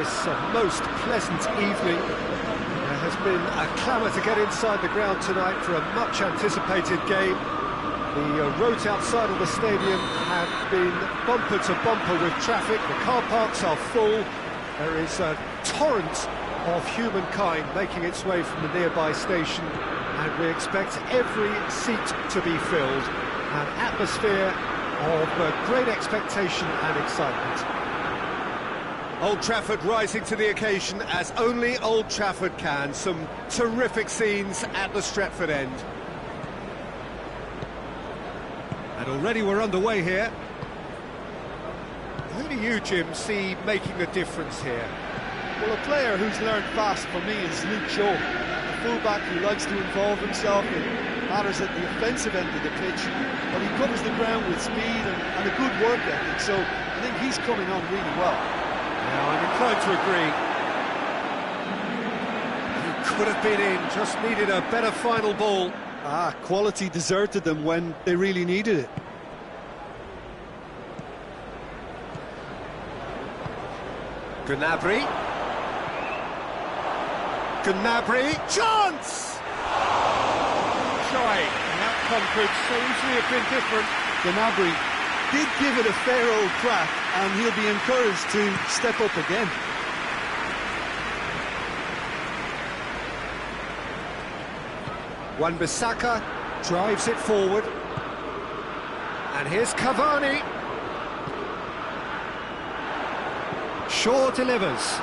this most pleasant evening. There has been a clamour to get inside the ground tonight for a much-anticipated game. The roads outside of the stadium have been bumper to bumper with traffic. The car parks are full. There is a torrent of humankind making its way from the nearby station, and we expect every seat to be filled. An atmosphere of great expectation and excitement. Old Trafford rising to the occasion as only Old Trafford can. Some terrific scenes at the Stretford end. And already we're underway here. Who do you, Jim, see making a difference here? Well, a player who's learned fast for me is Luke Shaw, a fullback who likes to involve himself in matters at the offensive end of the pitch, but he covers the ground with speed and a good work ethic, so I think he's coming on really well. Now, I'm inclined to agree. He could have been in, just needed a better final ball. Quality deserted them when they really needed it. Gnabry, chance! Trying, the outcome could so easily have been different. Gnabry did give it a fair old crack, and he'll be encouraged to step up again. Wan-Bissaka drives it forward. And here's Cavani. Shaw delivers.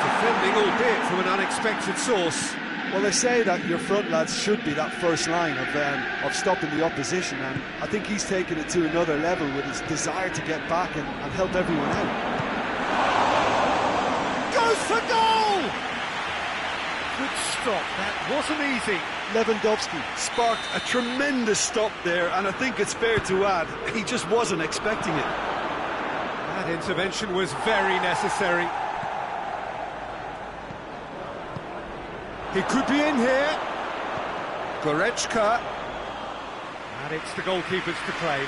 Defending, albeit from an unexpected source. Well, they say that your front lads should be that first line of stopping the opposition, and I think he's taken it to another level with his desire to get back and help everyone out. Goes for goal! Good stop, that wasn't easy. Lewandowski sparked a tremendous stop there, and I think it's fair to add, he just wasn't expecting it. That intervention was very necessary. He could be in here. Goretzka. And it's the goalkeepers to claim.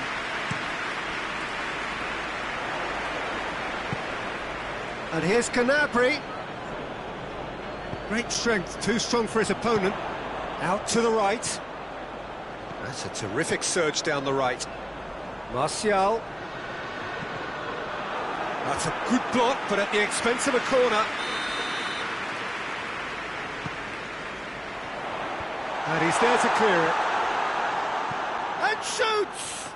And here's Gnabry. Great strength, too strong for his opponent. Out to the right. That's a terrific surge down the right. Martial. That's a good block, but at the expense of a corner. And he's there to clear it. And shoots!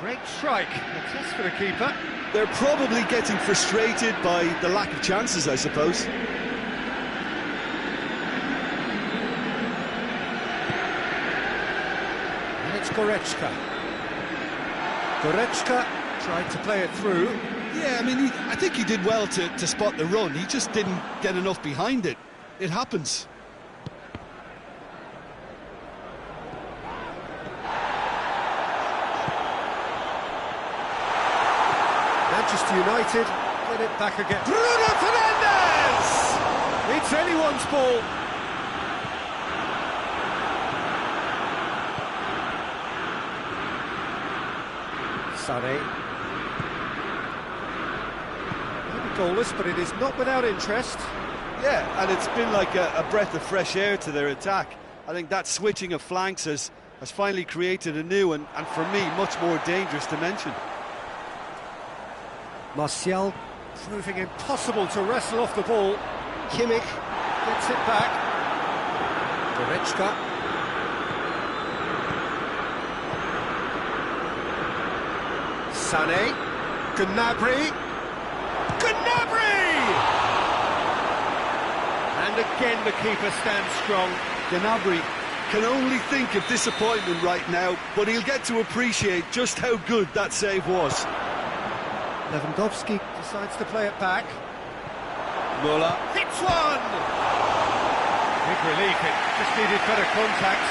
Great strike. A test for the keeper. They're probably getting frustrated by the lack of chances, I suppose. And it's Goretzka. Goretzka tried to play it through. Yeah, I mean, I think he did well to spot the run. He just didn't get enough behind it. It happens. Manchester United get it back again. Bruno Fernandes! It's anyone's ball. Sané. Maybe goalless, but it is not without interest. Yeah, and it's been like a breath of fresh air to their attack. I think that switching of flanks has finally created a new and for me, much more dangerous dimension. Martial proving impossible to wrestle off the ball. Kimmich gets it back. Goretzka. Sané. Gnabry. And again the keeper stands strong. Gnabry can only think of disappointment right now, but he'll get to appreciate just how good that save was. Lewandowski decides to play it back. Muller hits one! Big relief, it just needed better contact.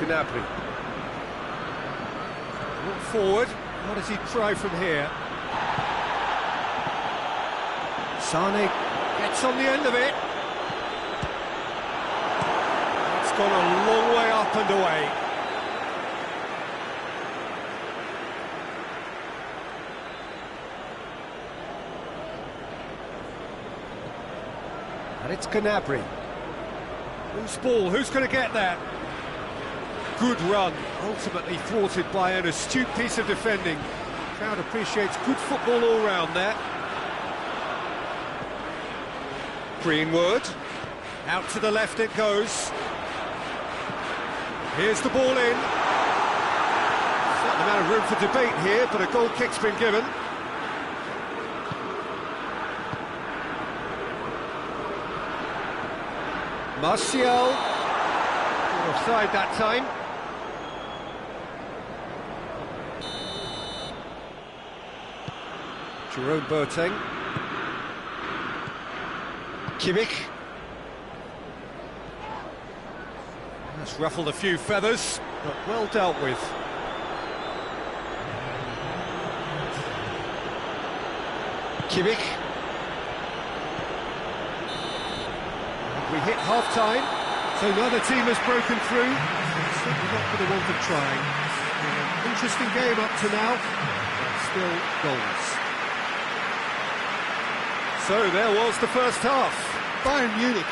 Gnabry. forward. What does he try from here? Sane gets on the end of it. It's gone a long way up and away. And it's Gnabry. Loose ball, who's going to get that? Good run, ultimately thwarted by an astute piece of defending. The crowd appreciates good football all round there. Greenwood, out to the left it goes. Here's the ball in. Certain amount of room for debate here, but a goal kick's been given. Martial, offside that time. Jerome Boateng. Kimmich. That's ruffled a few feathers, but well dealt with. Kimmich. And we hit half-time, so neither team has broken through. It's certainly not for the want of trying. An interesting game up to now, but still goals. So there was the first half. Bayern Munich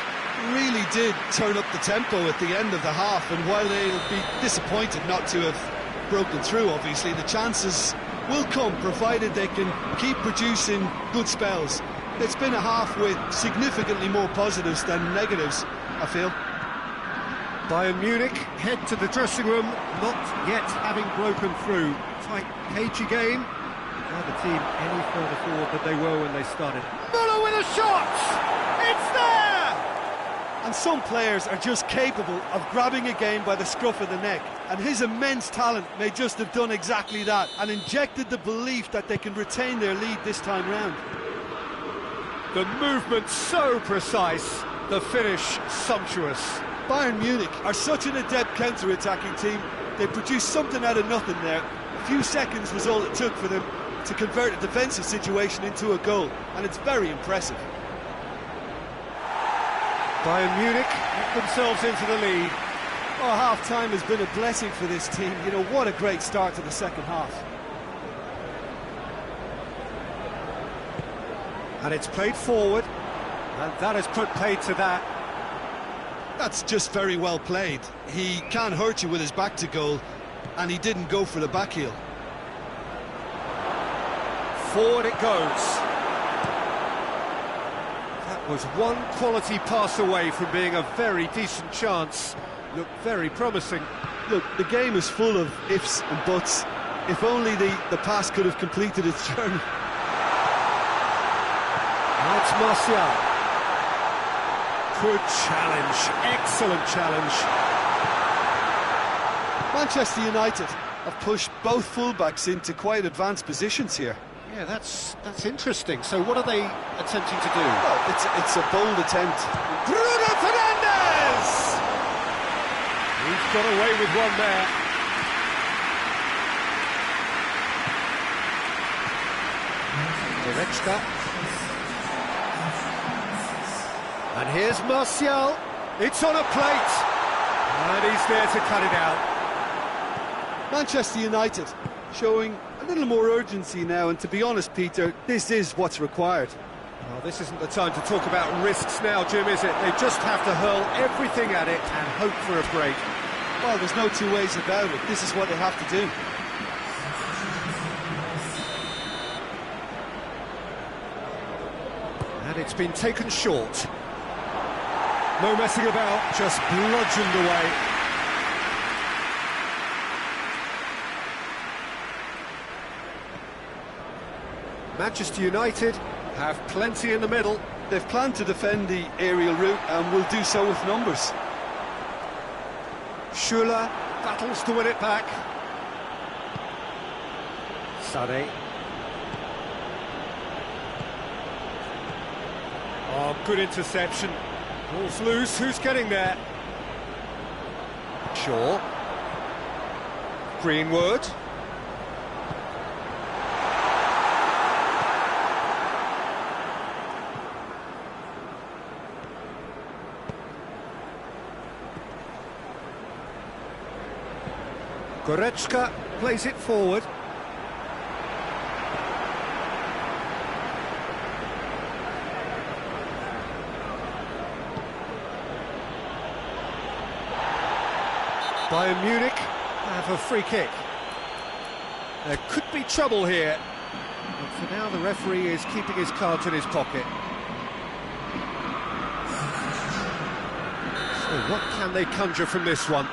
really did turn up the tempo at the end of the half, and while they'll be disappointed not to have broken through, obviously, the chances will come, provided they can keep producing good spells. It's been a half with significantly more positives than negatives, I feel. Bayern Munich head to the dressing room, not yet having broken through. Tight, cagey game. Neither team any further forward than they were when they started. Müller with a shot! It's there! And some players are just capable of grabbing a game by the scruff of the neck, and his immense talent may just have done exactly that and injected the belief that they can retain their lead this time round. The movement so precise, the finish sumptuous. Bayern Munich are such an adept counter-attacking team. They produced something out of nothing there. A few seconds was all it took for them to convert a defensive situation into a goal, and it's very impressive. Bayern Munich get themselves into the lead. Oh, half-time has been a blessing for this team. You know, what a great start to the second half. And it's played forward, and that has put paid to that. That's just very well played. He can't hurt you with his back to goal, and he didn't go for the back heel. Forward it goes. That was one quality pass away from being a very decent chance. Looked very promising. Look, the game is full of ifs and buts. If only the pass could have completed its journey. That's Martial. Good challenge, excellent challenge. Manchester United have pushed both fullbacks into quite advanced positions here. Yeah, that's interesting. So what are they attempting to do? Well, it's a bold attempt. Bruno Fernandes! He's got away with one there. Goretzka. And here's Martial. It's on a plate. And he's there to cut it out. Manchester United showing a little more urgency now, and to be honest, Peter, this is what's required. Well, this isn't the time to talk about risks now, Jim, is it? They just have to hurl everything at it and hope for a break. Well, there's no two ways about it. This is what they have to do. And it's been taken short. No messing about, just bludgeoned away. Manchester United have plenty in the middle. They've planned to defend the aerial route and will do so with numbers. Schuller battles to win it back. Sane. Oh, good interception. Ball's loose, who's getting there? Shaw. Greenwood. Goretzka plays it forward. Bayern Munich have a free kick. There could be trouble here, but for now the referee is keeping his cards in his pocket. So what can they conjure from this one?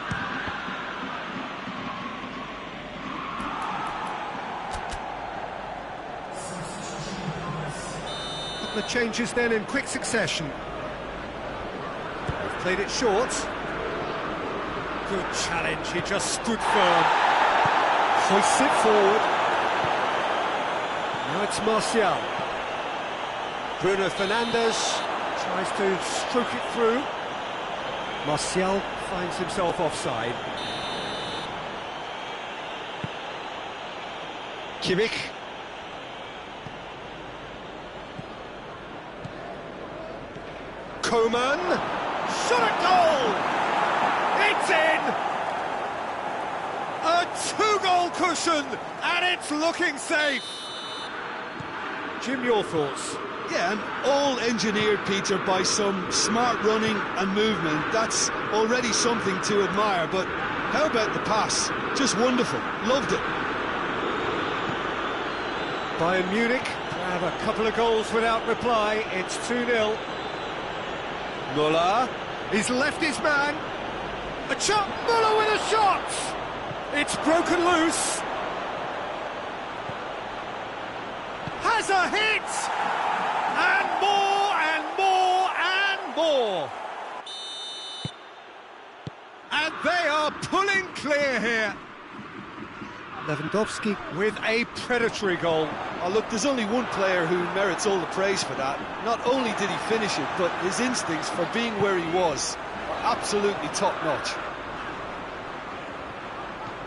The changes then in quick succession. They've played it short. Good challenge, he just stood firm. Hoists it forward. Now it's Martial. Bruno Fernandes tries to stroke it through. Martial finds himself offside. Kimmich. Coman. Shot at goal! It's in! A two-goal cushion, and it's looking safe. Jim, your thoughts? Yeah, and all engineered, Peter, by some smart running and movement. That's already something to admire, but how about the pass? Just wonderful. Loved it. Bayern Munich have a couple of goals without reply. It's 2-0. Müller, he's left his man. A chop, Müller with a shot! It's broken loose. Has a hit! And more, and more, and more! And they are pulling clear here. Lewandowski with a predatory goal. Oh, look, there's only one player who merits all the praise for that. Not only did he finish it, but his instincts for being where he was are absolutely top-notch.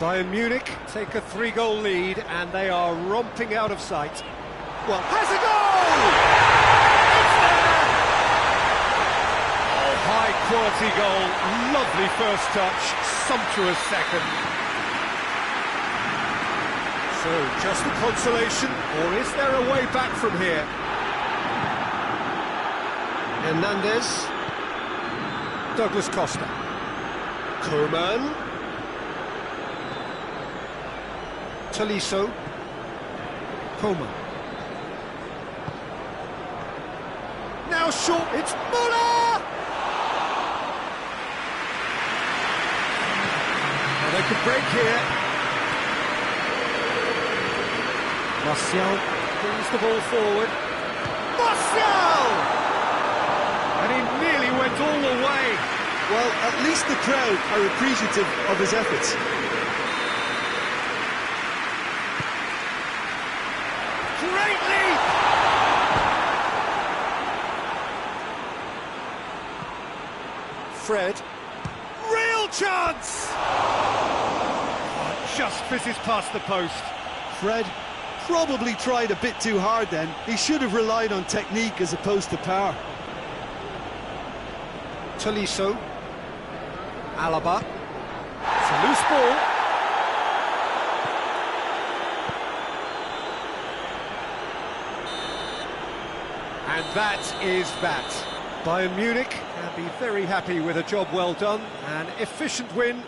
Bayern Munich take a 3-goal lead, and they are romping out of sight. Well, has a goal! It's there! Oh, high-quality goal, lovely first touch, sumptuous second. So, just a consolation, or is there a way back from here? Hernandez. Douglas Costa. Coman. Tolisso. Coman. Now short, it's Müller! Well, they could break here. Martial brings the ball forward. Martial! And he nearly went all the way. Well, at least the crowd are appreciative of his efforts. Great leap! Fred. Real chance! Oh, just fizzes past the post. Fred probably tried a bit too hard then. He should have relied on technique as opposed to power. Tolisso. Alaba. It's a loose ball. And that is that. Bayern Munich can be very happy with a job well done, an efficient win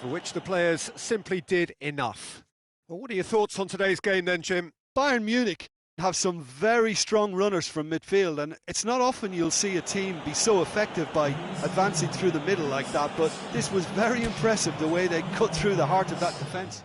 for which the players simply did enough. Well, what are your thoughts on today's game then, Jim? Bayern Munich have some very strong runners from midfield, and it's not often you'll see a team be so effective by advancing through the middle like that, but this was very impressive the way they cut through the heart of that defence.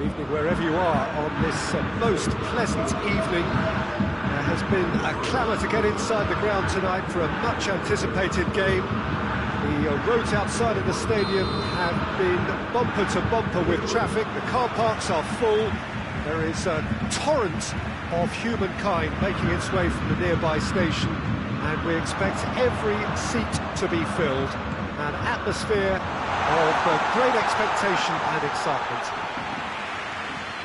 Good evening wherever you are on this most pleasant evening. There has been a clamour to get inside the ground tonight for a much anticipated game. The roads outside of the stadium have been bumper to bumper with traffic. The car parks are full. There is a torrent of humankind making its way from the nearby station, and we expect every seat to be filled. An atmosphere of great expectation and excitement.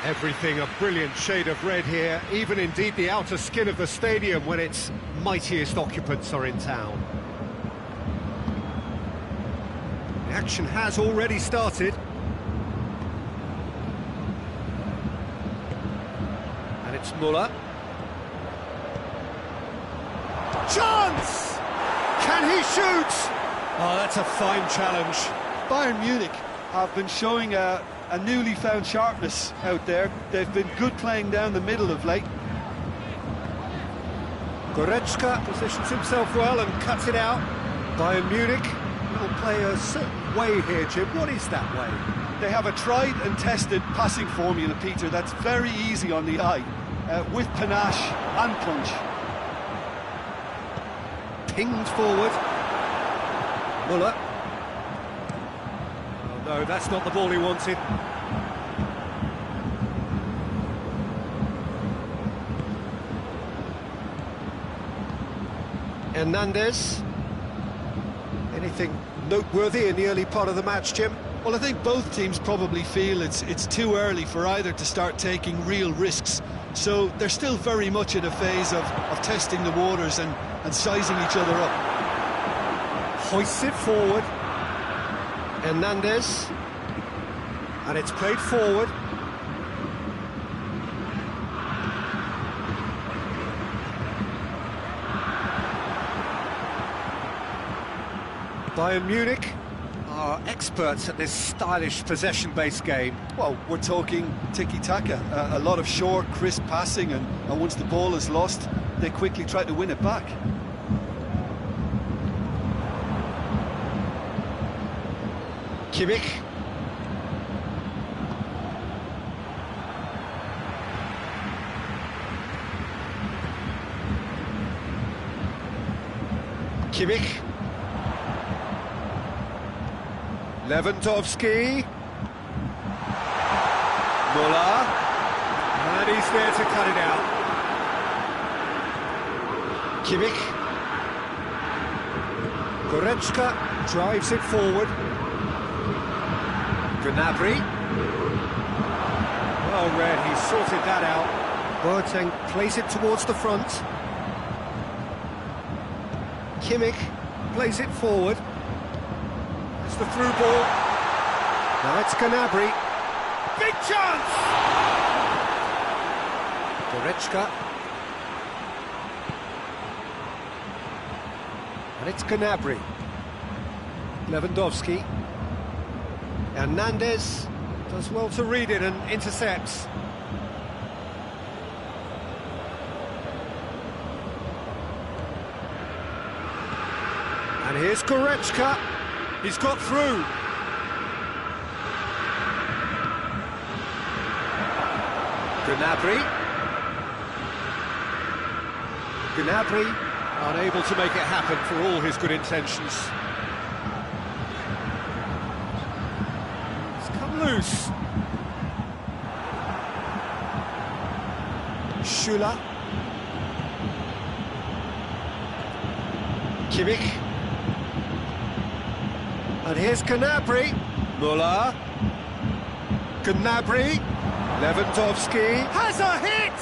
Everything a brilliant shade of red here, even indeed the outer skin of the stadium when its mightiest occupants are in town. The action has already started. And it's Müller. Chance! Can he shoot? Oh, that's a fine challenge. Bayern Munich have been showing a newly found sharpness out there. They've been good playing down the middle of late. Goretzka positions himself well and cuts it out. Bayern Munich will play a certain way here, Jim. What is that way? They have a tried and tested passing formula, Peter, that's very easy on the eye, with panache and punch. Pinged forward. Müller. Oh no, that's not the ball he wanted. Hernandez. Anything noteworthy in the early part of the match, Jim? Well, I think both teams probably feel it's too early for either to start taking real risks. So they're still very much in a phase of testing the waters and sizing each other up. Hoists it forward. Hernandez. And it's played forward. Bayern Munich are experts at this stylish possession-based game. Well, we're talking tiki-taka, a lot of short, crisp passing, and once the ball is lost, they quickly try to win it back. Kimmich. Kimmich. Lewandowski. Müller. And he's there to cut it out. Kimmich. Goretzka drives it forward. Gnabry. Well read, he sorted that out. Boateng plays it towards the front. Kimmich plays it forward. It's the through ball. Now it's Gnabry. Big chance! Goretzka. And it's Gnabry. Lewandowski. Hernandez does well to read it and intercepts. And here's Goretzka. He's got through. Gnabry. Gnabry unable to make it happen for all his good intentions. Loose. Schüller. Kimmich. And here's Gnabry. Müller. Gnabry. Lewandowski. Has a hit!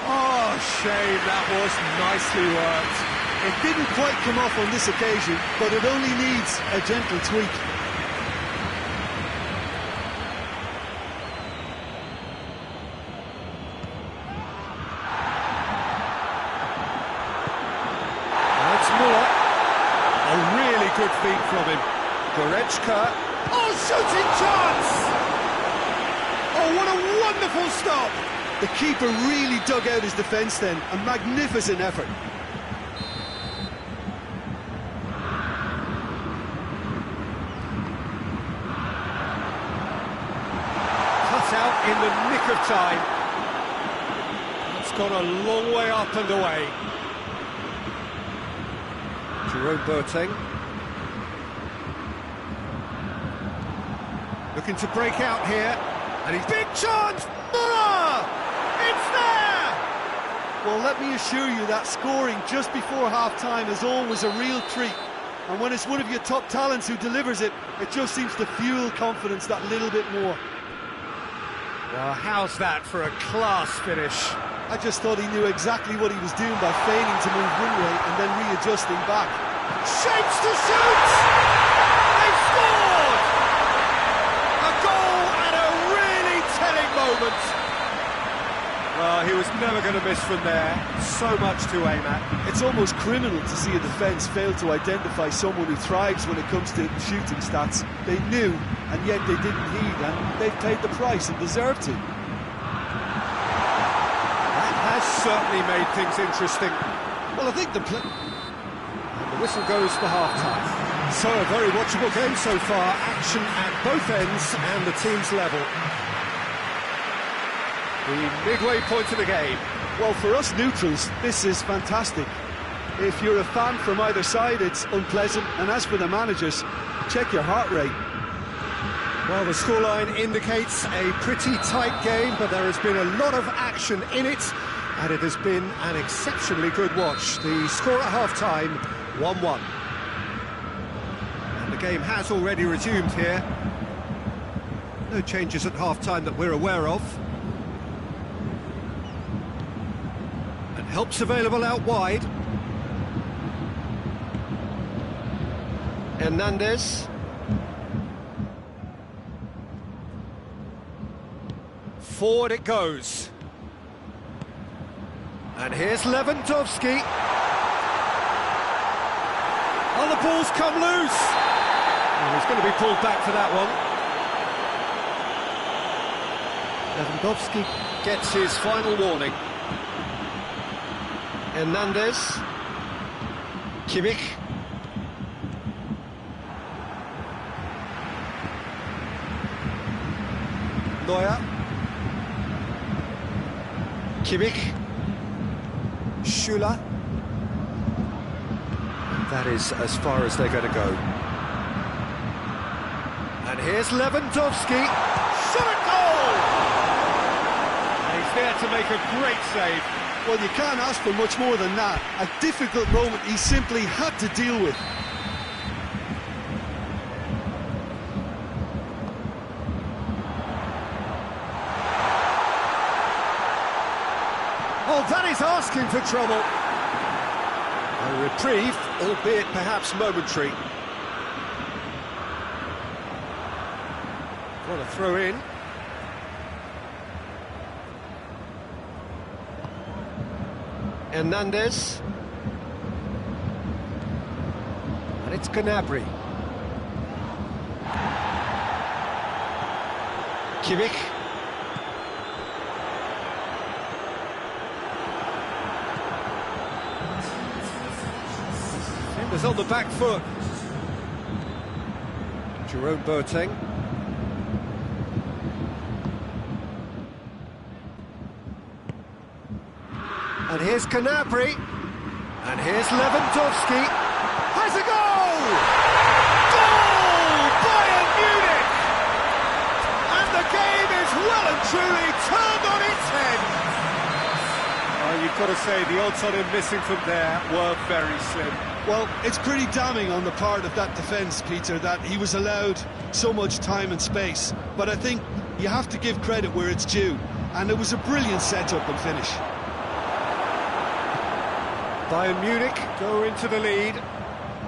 Oh, shame, that was nicely worked. It didn't quite come off on this occasion, but it only needs a gentle tweak. A really good feat from him. Goretzka. Oh, shooting chance! Oh, what a wonderful stop! The keeper really dug out his defence then. A magnificent effort. nick of time. It's gone a long way up and away. Jerome Boateng. Looking to break out here. And he's big chance! Muller! It's there! Well, let me assure you that scoring just before half-time is always a real treat. And when it's one of your top talents who delivers it, it just seems to fuel confidence that little bit more. Well, how's that for a class finish? I just thought he knew exactly what he was doing by feigning to move one way and then readjusting back. Shapes to shoot! They've scored! A goal at a really telling moment. Well, he was never going to miss from there. So much to aim at. It's almost criminal to see a defence fail to identify someone who thrives when it comes to shooting stats. They knew, and yet they didn't heed, and they've paid the price and deserve to. That has certainly made things interesting. Well, I think the whistle goes for half-time. So a very watchable game so far. Action at both ends and the team's level. The midway point of the game. Well, for us neutrals, this is fantastic. If you're a fan from either side, it's unpleasant. And as for the managers, check your heart rate. Well, the scoreline indicates a pretty tight game, but there has been a lot of action in it, and it has been an exceptionally good watch. The score at half-time, 1-1. And the game has already resumed here. No changes at half-time that we're aware of. And help's available out wide. Hernandez. Forward it goes. And here's Lewandowski. Oh, the ball's come loose. Oh, he's going to be pulled back for that one. Lewandowski gets his final warning. Hernandez. Kimmich. Neuer. Kimmich. Schüller. That is as far as they're going to go. And here's Lewandowski. Shot at goal! And he's there to make a great save. Well, you can't ask for much more than that. A difficult moment he simply had to deal with. Oh, that is asking for trouble. A reprieve, albeit perhaps momentary. What a throw in. Hernandez. And it's Gnabry. Kimmich. Defenders on the back foot. Jerome Boateng. And here's Gnabry. And here's Lewandowski. Has a goal! Goal! Bayern Munich! And the game is well and truly turned on its head. Oh, you've got to say the odds on him missing from there were very slim. Well, it's pretty damning on the part of that defence, Peter, that he was allowed so much time and space. But I think you have to give credit where it's due. And it was a brilliant setup and finish. Bayern Munich go into the lead.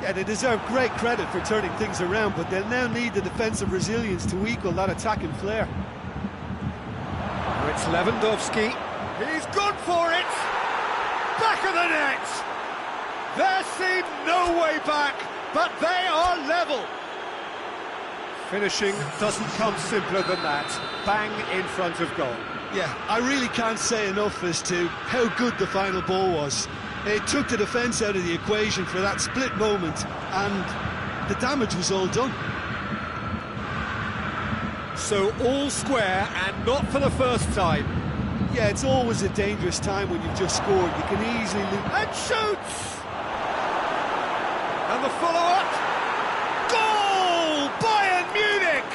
Yeah, they deserve great credit for turning things around, but they'll now need the defensive resilience to equal that attacking flair. Now it's Lewandowski. He's gone for it! Back of the net! There seemed no way back, but they are level. Finishing doesn't come simpler than that. Bang in front of goal. Yeah, I really can't say enough as to how good the final ball was. It took the defence out of the equation for that split moment, and the damage was all done. So all square, and not for the first time. Yeah, it's always a dangerous time when you've just scored. You can easily lose. And shoots! And the follow-up. Goal! Bayern Munich!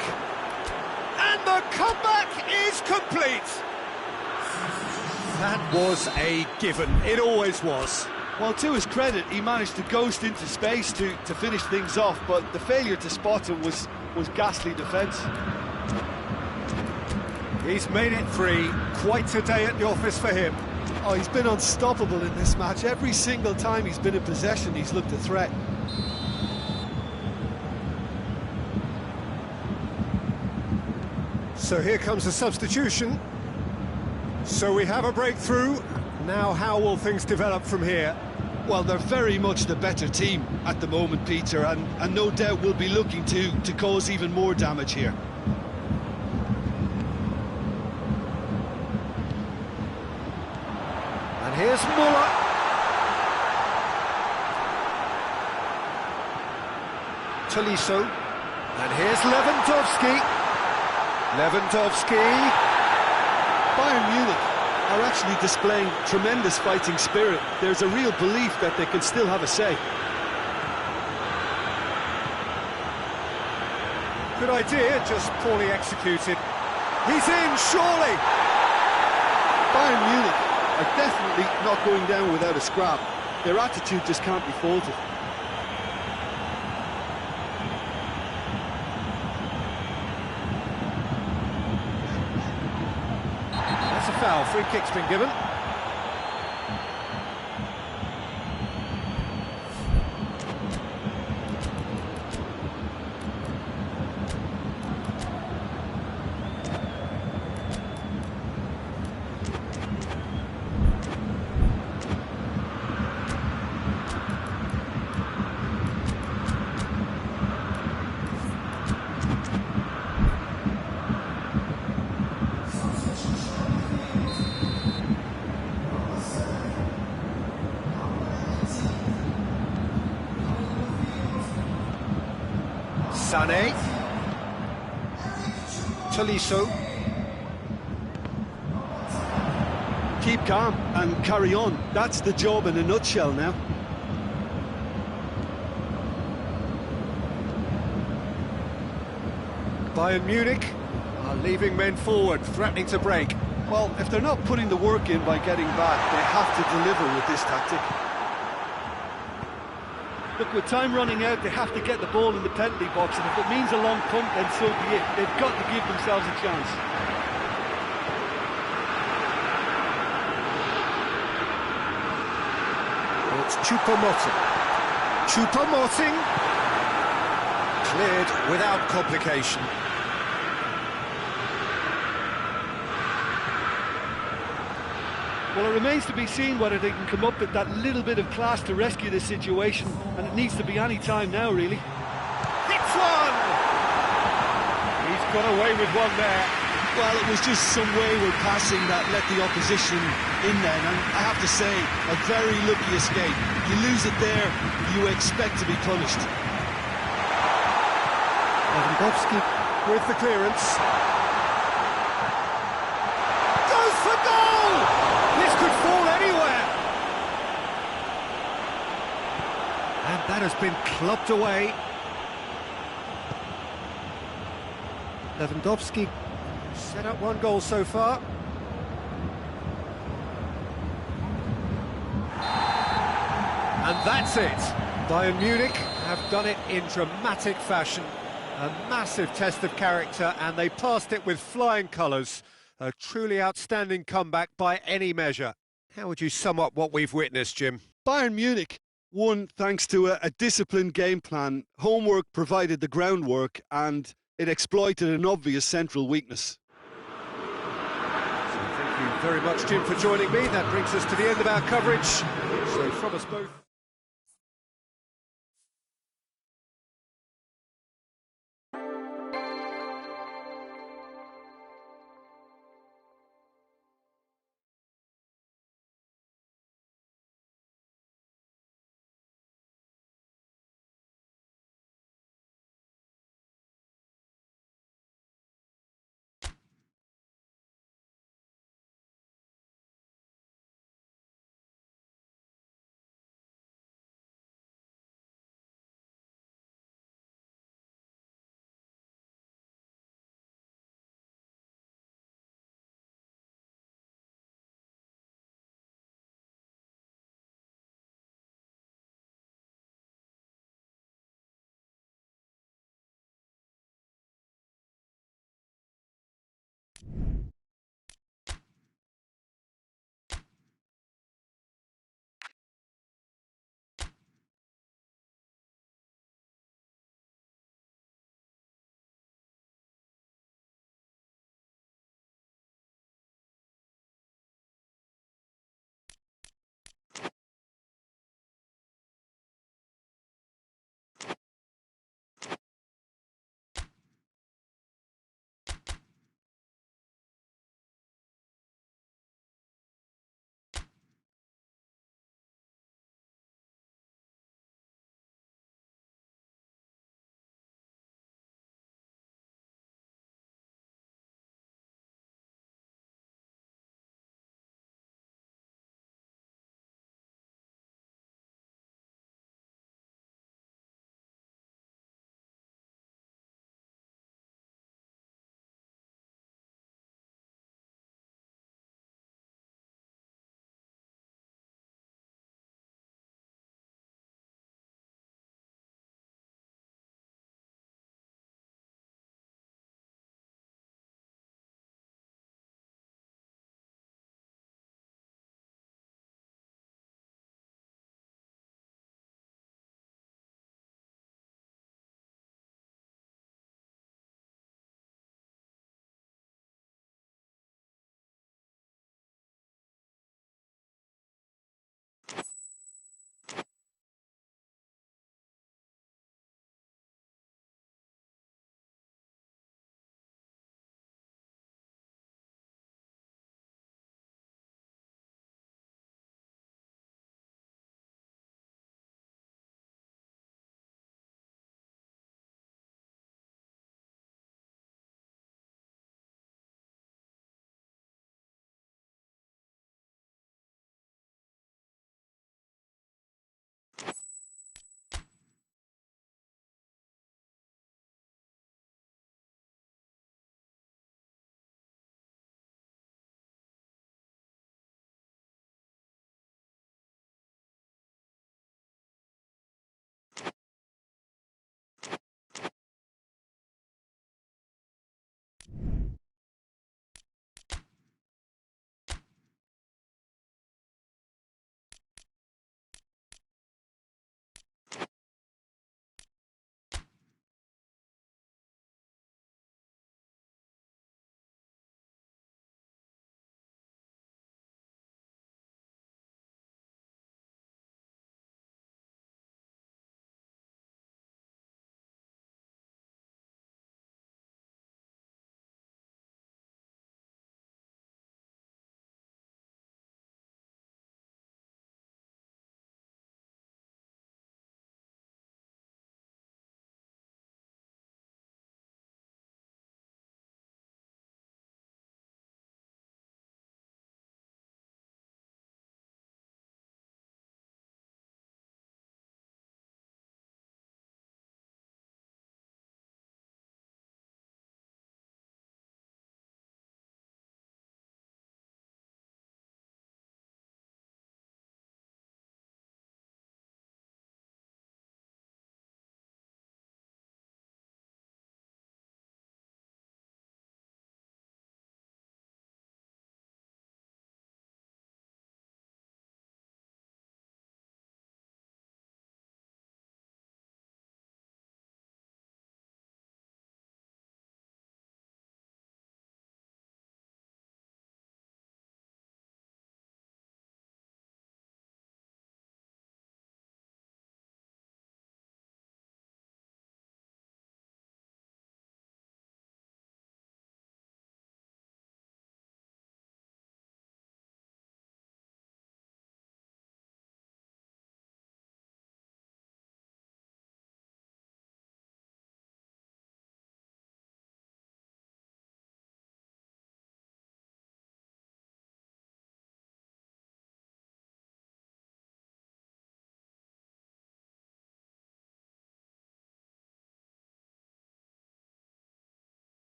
And the comeback is complete. That was a given. It always was. Well, to his credit, he managed to ghost into space to finish things off, but the failure to spot him was ghastly defence. He's made it 3. Quite a day at the office for him. Oh, he's been unstoppable in this match. Every single time he's been in possession, he's looked a threat. So here comes the substitution. So we have a breakthrough. Now how will things develop from here? Well, they're very much the better team at the moment, Peter, and no doubt will be looking to cause even more damage here. And here's Muller. Tolisso. And here's Lewandowski. Bayern Munich are actually displaying tremendous fighting spirit. There's a real belief that they can still have a say. Good idea, just poorly executed. He's in, surely! Bayern Munich are definitely not going down without a scrap. Their attitude just can't be faulted. That's a foul, free kick's been given. Sané. Tolisso. Keep calm and carry on. That's the job in a nutshell now. Bayern Munich are leaving men forward, threatening to break. Well, if they're not putting the work in by getting back, they have to deliver with this tactic. Look, with time running out, they have to get the ball in the penalty box, and if it means a long punt, then so be it. They've got to give themselves a chance. It's Choupo-Moting. Choupo-Moting cleared without complication. Well, it remains to be seen whether they can come up with that little bit of class to rescue this situation, and it needs to be any time now, really. Hits one! He's got away with one there. Well, it was just some wayward passing that let the opposition in then, and I have to say, a very lucky escape. You lose it there, you expect to be punished. Lewandowski with the clearance. Goes for goal! This could fall anywhere. And that has been clubbed away. Lewandowski set up one goal so far. And that's it. Bayern Munich have done it in dramatic fashion. A massive test of character, and they passed it with flying colours. A truly outstanding comeback by any measure. How would you sum up what we've witnessed, Jim? Bayern Munich won thanks to a disciplined game plan. Homework provided the groundwork, and it exploited an obvious central weakness. So thank you very much, Jim, for joining me. That brings us to the end of our coverage. So from us both...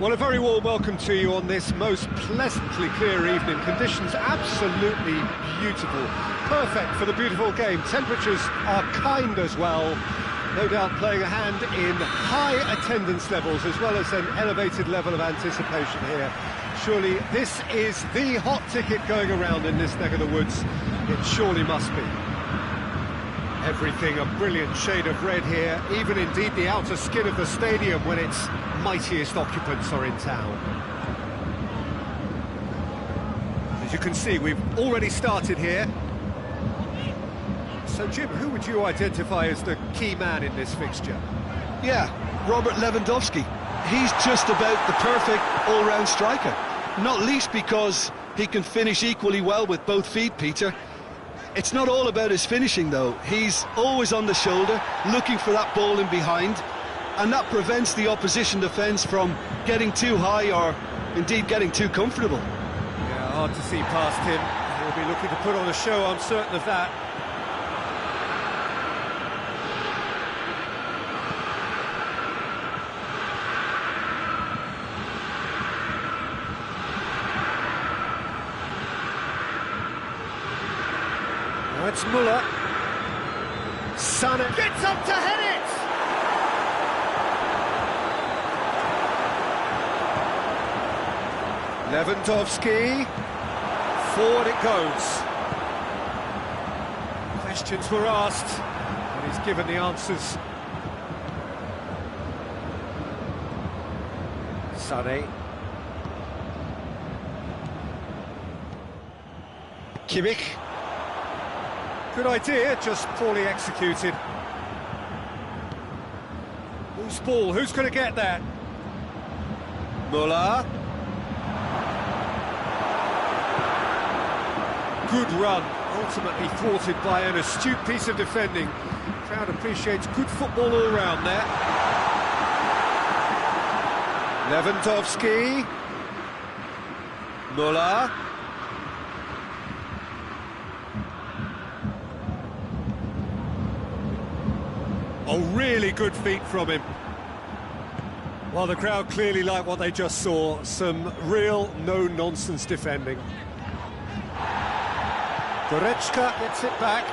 Well, a very warm welcome to you on this most pleasantly clear evening. Conditions absolutely beautiful. Perfect for the beautiful game. Temperatures are kind as well. No doubt playing a hand in high attendance levels as well as an elevated level of anticipation here. Surely this is the hot ticket going around in this neck of the woods. It surely must be. Everything a brilliant shade of red here, even indeed the outer skin of the stadium when its mightiest occupants are in town. As you can see, we've already started here. So Jim, who would you identify as the key man in this fixture? Yeah, Robert Lewandowski. He's just about the perfect all-round striker. Not least because he can finish equally well with both feet, Peter. It's not all about his finishing, though. He's always on the shoulder, looking for that ball in behind, and that prevents the opposition defence from getting too high or, indeed, getting too comfortable. Yeah, hard to see past him. He'll be looking to put on a show, I'm certain of that. Now it's Müller. Sané gets up to head it! Lewandowski. Forward it goes. Questions were asked, and he's given the answers. Sané. Kimmich. Good idea, just poorly executed. Whose ball? Who's going to get that? Müller. Good run, ultimately thwarted by an astute piece of defending. Crowd appreciates good football all round there. Lewandowski. Müller. Oh, really good feet from him. Well, the crowd clearly like what they just saw. Some real no-nonsense defending. Goretzka gets it back.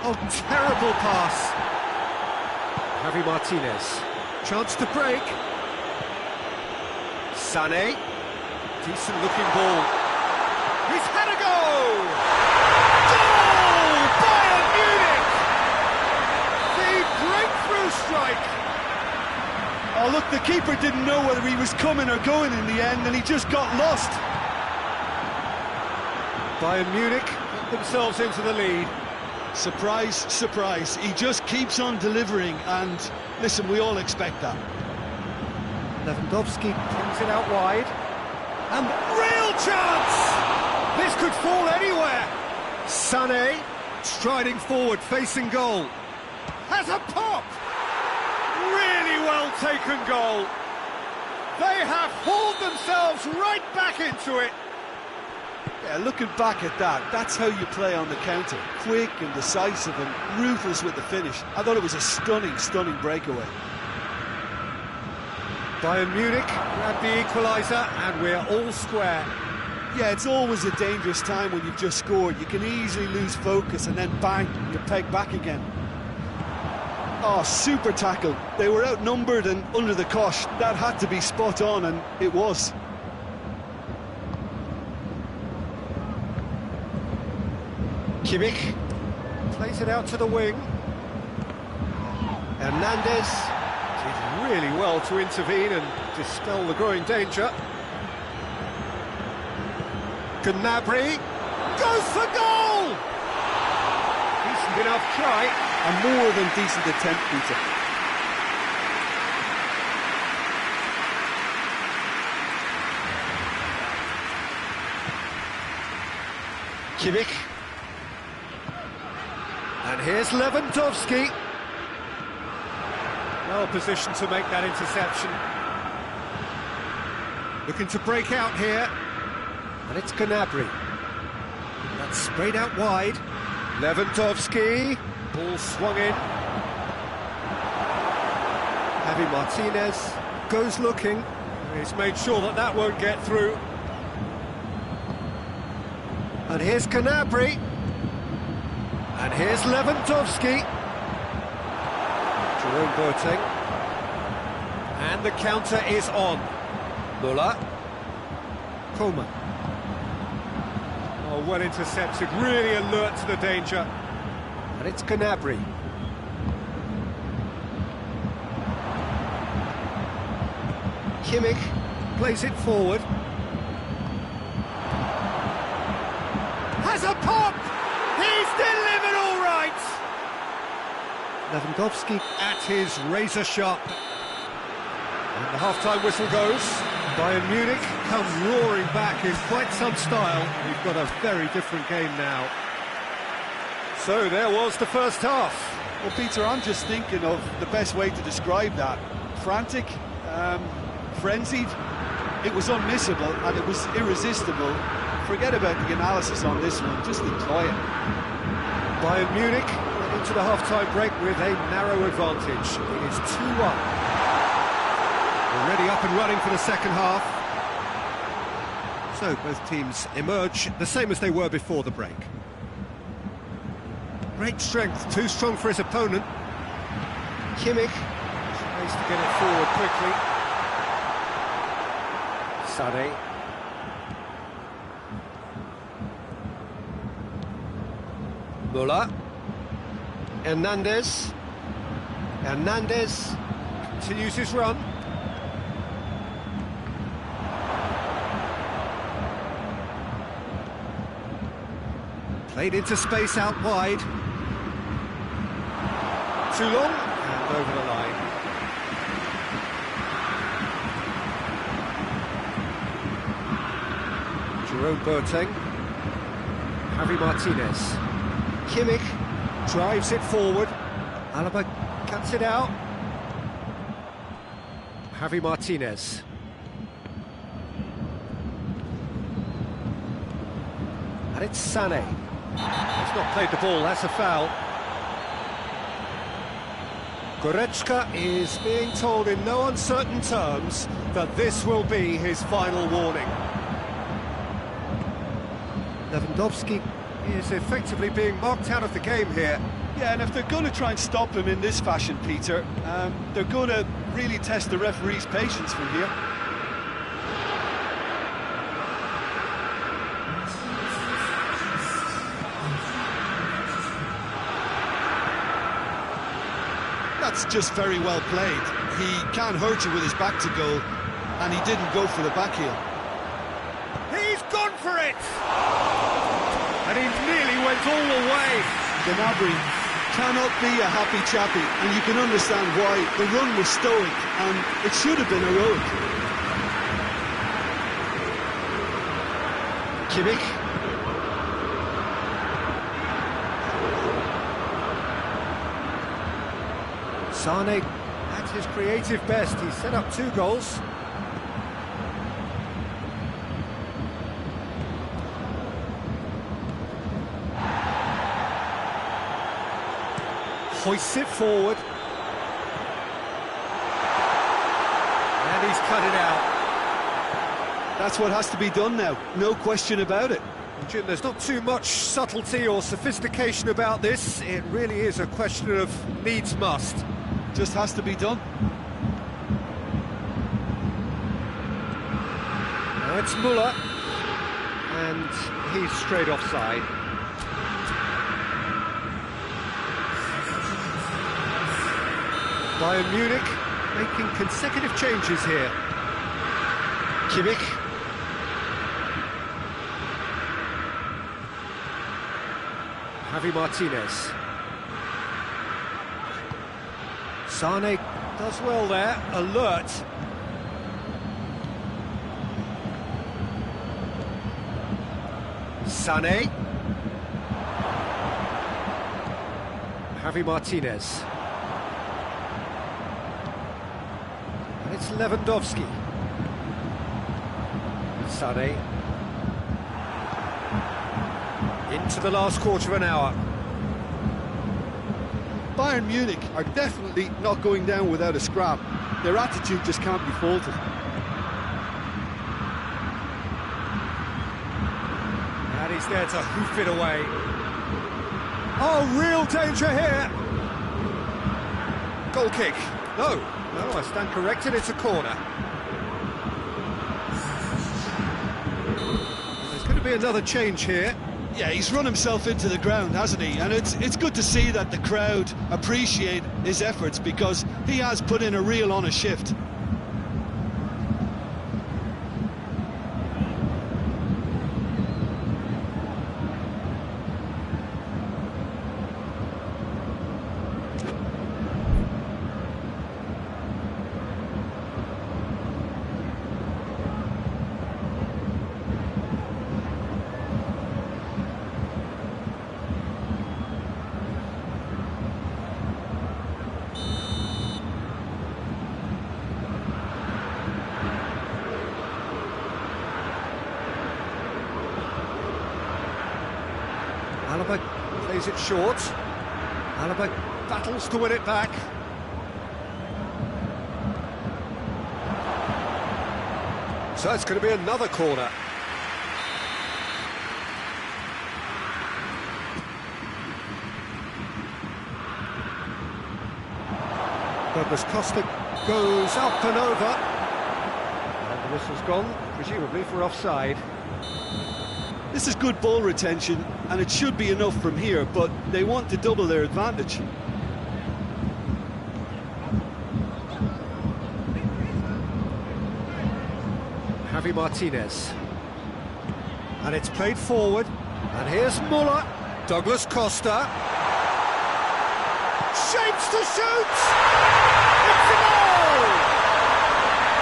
Oh, terrible pass. Javi Martinez. Chance to break. Sané. Decent-looking ball. He's had a goal! Goal! Bayern Munich! The breakthrough strike! Oh, look, the keeper didn't know whether he was coming or going in the end, and he just got lost. Bayern Munich put themselves into the lead. Surprise, surprise. He just keeps on delivering, and listen, we all expect that. Lewandowski brings it out wide. And real chance! This could fall anywhere. Sané, striding forward, facing goal. Has a pop! Really well taken goal. They have hauled themselves right back into it. Yeah, looking back at that, that's how you play on the counter. Quick and decisive and ruthless with the finish. I thought it was a stunning, stunning breakaway. Bayern Munich grab the equaliser and we're all square. Yeah, it's always a dangerous time when you've just scored. You can easily lose focus and then bang, you're pegged back again. Oh, super tackle. They were outnumbered and under the cosh. That had to be spot on, and it was. Kimmich plays it out to the wing. Hernandez did really well to intervene and dispel the growing danger. Gnabry goes for goal! Decent enough try. A more than decent attempt, Peter. Kimmich. And here's Lewandowski. Well positioned to make that interception. Looking to break out here. And it's Gnabry. That's sprayed out wide. Lewandowski. Ball swung in. Javi Martinez goes looking. He's made sure that that won't get through. And here's Canabry. And here's Lewandowski. Jerome Boateng. And the counter is on. Muller. Coleman. Oh, well intercepted, really alert to the danger. And it's Canabry. Kimmich plays it forward. Has a pop! He's delivered all right! Lewandowski at his razor sharp. And the half-time whistle goes. Bayern Munich come roaring back in quite some style. We've got a very different game now. So there was the first half. Well, Peter, I'm just thinking of the best way to describe that. Frantic, frenzied. It was unmissable and it was irresistible. Forget about the analysis on this one, just enjoy it. Bayern Munich into the half-time break with a narrow advantage. It is 2-1. Already up and running for the second half. So both teams emerge the same as they were before the break. Great strength, too strong for his opponent. Kimmich tries to get it forward quickly. Sané. Muller. Hernandez. Hernandez continues his run. Played into space out wide. Too long, and over the line. Jerome Boateng. Javi Martinez. Kimmich drives it forward. Alaba cuts it out. Javi Martinez. And it's Sané. He's not played the ball, that's a foul. Goretzka is being told in no uncertain terms that this will be his final warning. Lewandowski is effectively being marked out of the game here. Yeah, and if they're going to try and stop him in this fashion, Peter, they're going to really test the referee's patience from here. That's just very well played. He can't hurt you with his back to goal, and he didn't go for the back heel. He's gone for it! And he nearly went all the way. Gnabry cannot be a happy chappy, and you can understand why. The run was stoic, and it should have been heroic. Kimmich. Sané at his creative best. He set up 2 goals. Hoists it forward. And he's cut it out. That's what has to be done now, no question about it. Jim, there's not too much subtlety or sophistication about this. It really is a question of needs must. Just has to be done. Now it's Muller, and he's straight offside. Bayern Munich making consecutive changes here. Kimmich. Javi Martinez. Sané does well there, alert. Sané. Javi Martinez. And it's Lewandowski. Sané. Into the last quarter of an hour. Bayern Munich are definitely not going down without a scrap. Their attitude just can't be faulted. And he's there to hoof it away. Oh, real danger here. Goal kick. No, I stand corrected, it's a corner. There's going to be another change here. Yeah, he's run himself into the ground, hasn't he? And it's good to see that the crowd appreciate his efforts, because he has put in a real honest shift. Alaba plays it short. Alaba battles to win it back. So it's going to be another corner. Douglas Costa goes up and over. And the whistle's gone, presumably for offside. This is good ball retention, and it should be enough from here, but they want to double their advantage. Javi Martinez. And it's played forward. And here's Muller. Douglas Costa. Shapes to shoot! It's a goal!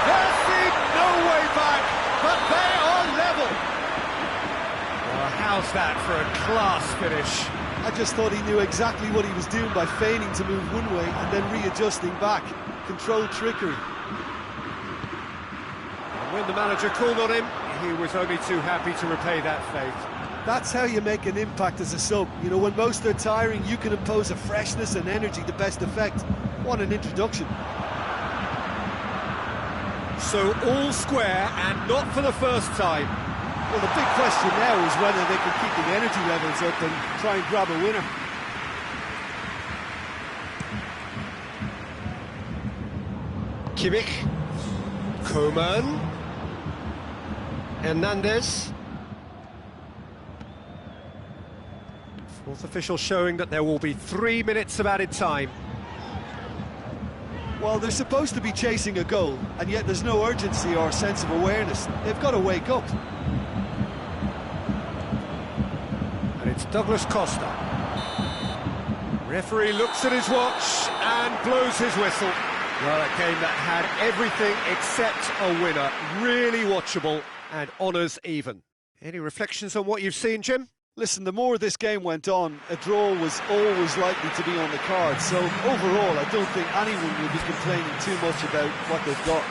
There seemed no way back, but they are level. Well, how's that for a class finish? I just thought he knew exactly what he was doing by feigning to move one way and then readjusting back. Controlled trickery. And when the manager called on him, he was only too happy to repay that faith. That's how you make an impact as a sub. You know, when most are tiring, you can impose a freshness and energy to best effect. What an introduction. So all square, and not for the first time. Well, the big question now is whether they can keep the energy levels up and try and grab a winner. Kimmich, Coman, Hernandez. Fourth official showing that there will be 3 minutes of added time. Well, they're supposed to be chasing a goal, and yet there's no urgency or sense of awareness. They've got to wake up. And it's Douglas Costa. Referee looks at his watch and blows his whistle. Well, a game that had everything except a winner. Really watchable and honours even. Any reflections on what you've seen, Jim? Listen, the more this game went on, a draw was always likely to be on the cards. So overall, I don't think anyone will be complaining too much about what they've got.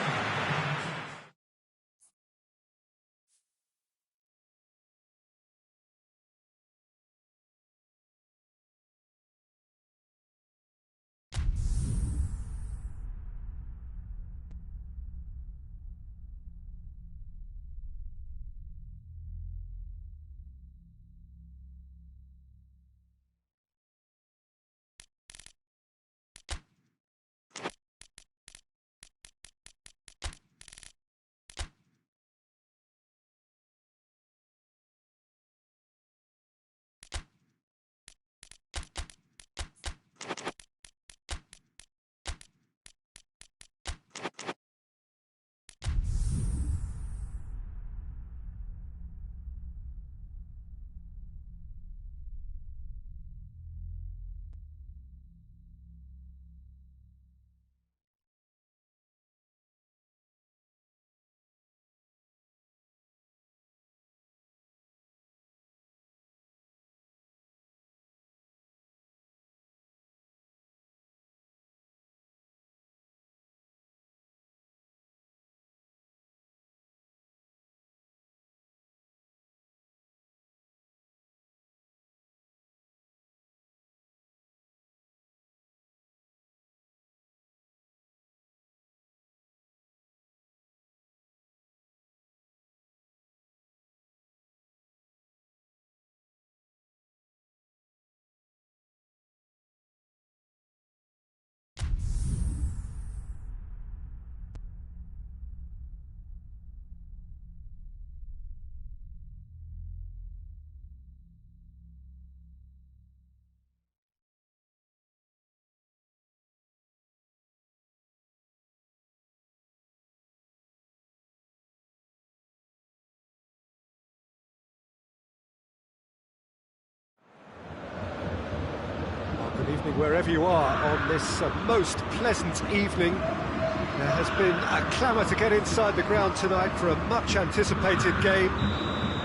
evening, wherever you are, on this most pleasant evening. There has been a clamour to get inside the ground tonight for a much-anticipated game.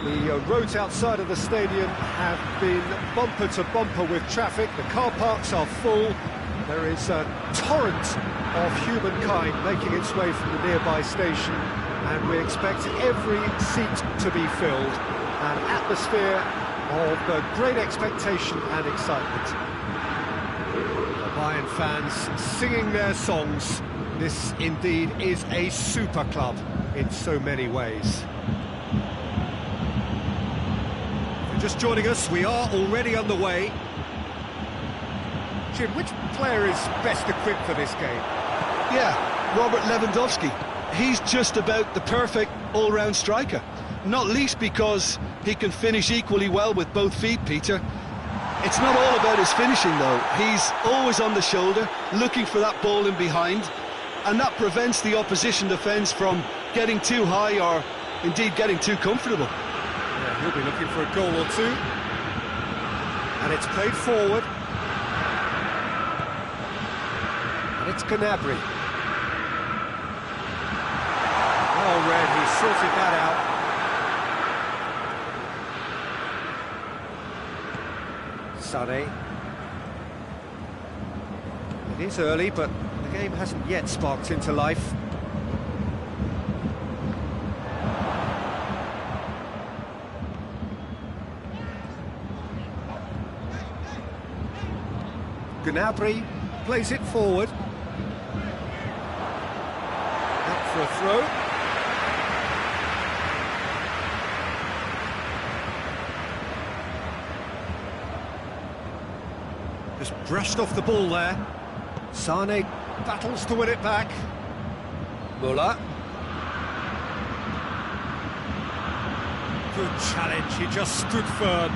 The roads outside of the stadium have been bumper to bumper with traffic. The car parks are full. There is a torrent of humankind making its way from the nearby station, and we expect every seat to be filled. An atmosphere of great expectation and excitement. The Bayern fans singing their songs. This indeed is a super club in so many ways. If you're just joining us, we are already underway. Jim, which player is best equipped for this game? Yeah, Robert Lewandowski. He's just about the perfect all-round striker. Not least because he can finish equally well with both feet, Peter. It's not all about his finishing, though. He's always on the shoulder, looking for that ball in behind, and that prevents the opposition defence from getting too high or indeed getting too comfortable. Yeah, he'll be looking for a goal or two. And it's played forward. And it's Gnabry. Well read, he sorted that out. Sané. It is early, but the game hasn't yet sparked into life. Gnabry plays it forward. Out for a throw. Just brushed off the ball there. Sané battles to win it back. Müller. Good challenge, he just stood firm.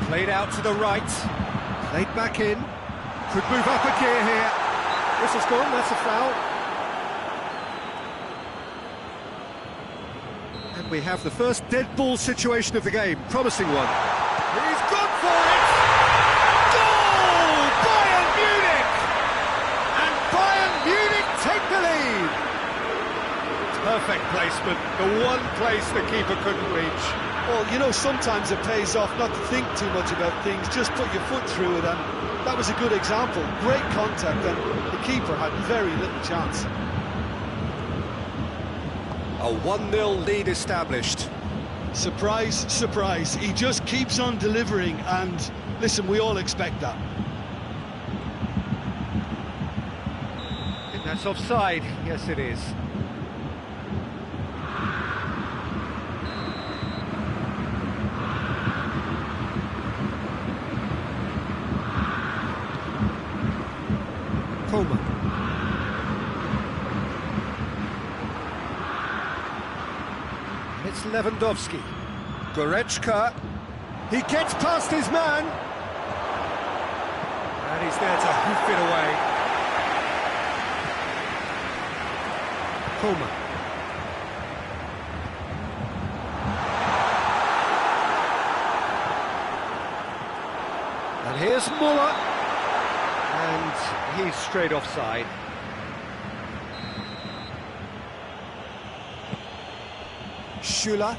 Played out to the right. Played back in. Could move up a gear here. This has gone, that's a foul. And we have the first dead ball situation of the game. Promising one. He's gone for it! Goal! Bayern Munich! And Bayern Munich take the lead! Perfect placement, the one place the keeper couldn't reach. Well, you know, sometimes it pays off not to think too much about things, just put your foot through it, and that was a good example. Great contact, and the keeper had very little chance. A 1-0 lead established. Surprise, surprise, he just keeps on delivering, and listen, we all expect that. I think that's offside. Yes, it is. Coleman. It's Lewandowski. Goretzka. He gets past his man. And he's there to hoof it away. Coleman. And here's Müller. And he's straight offside. Schüller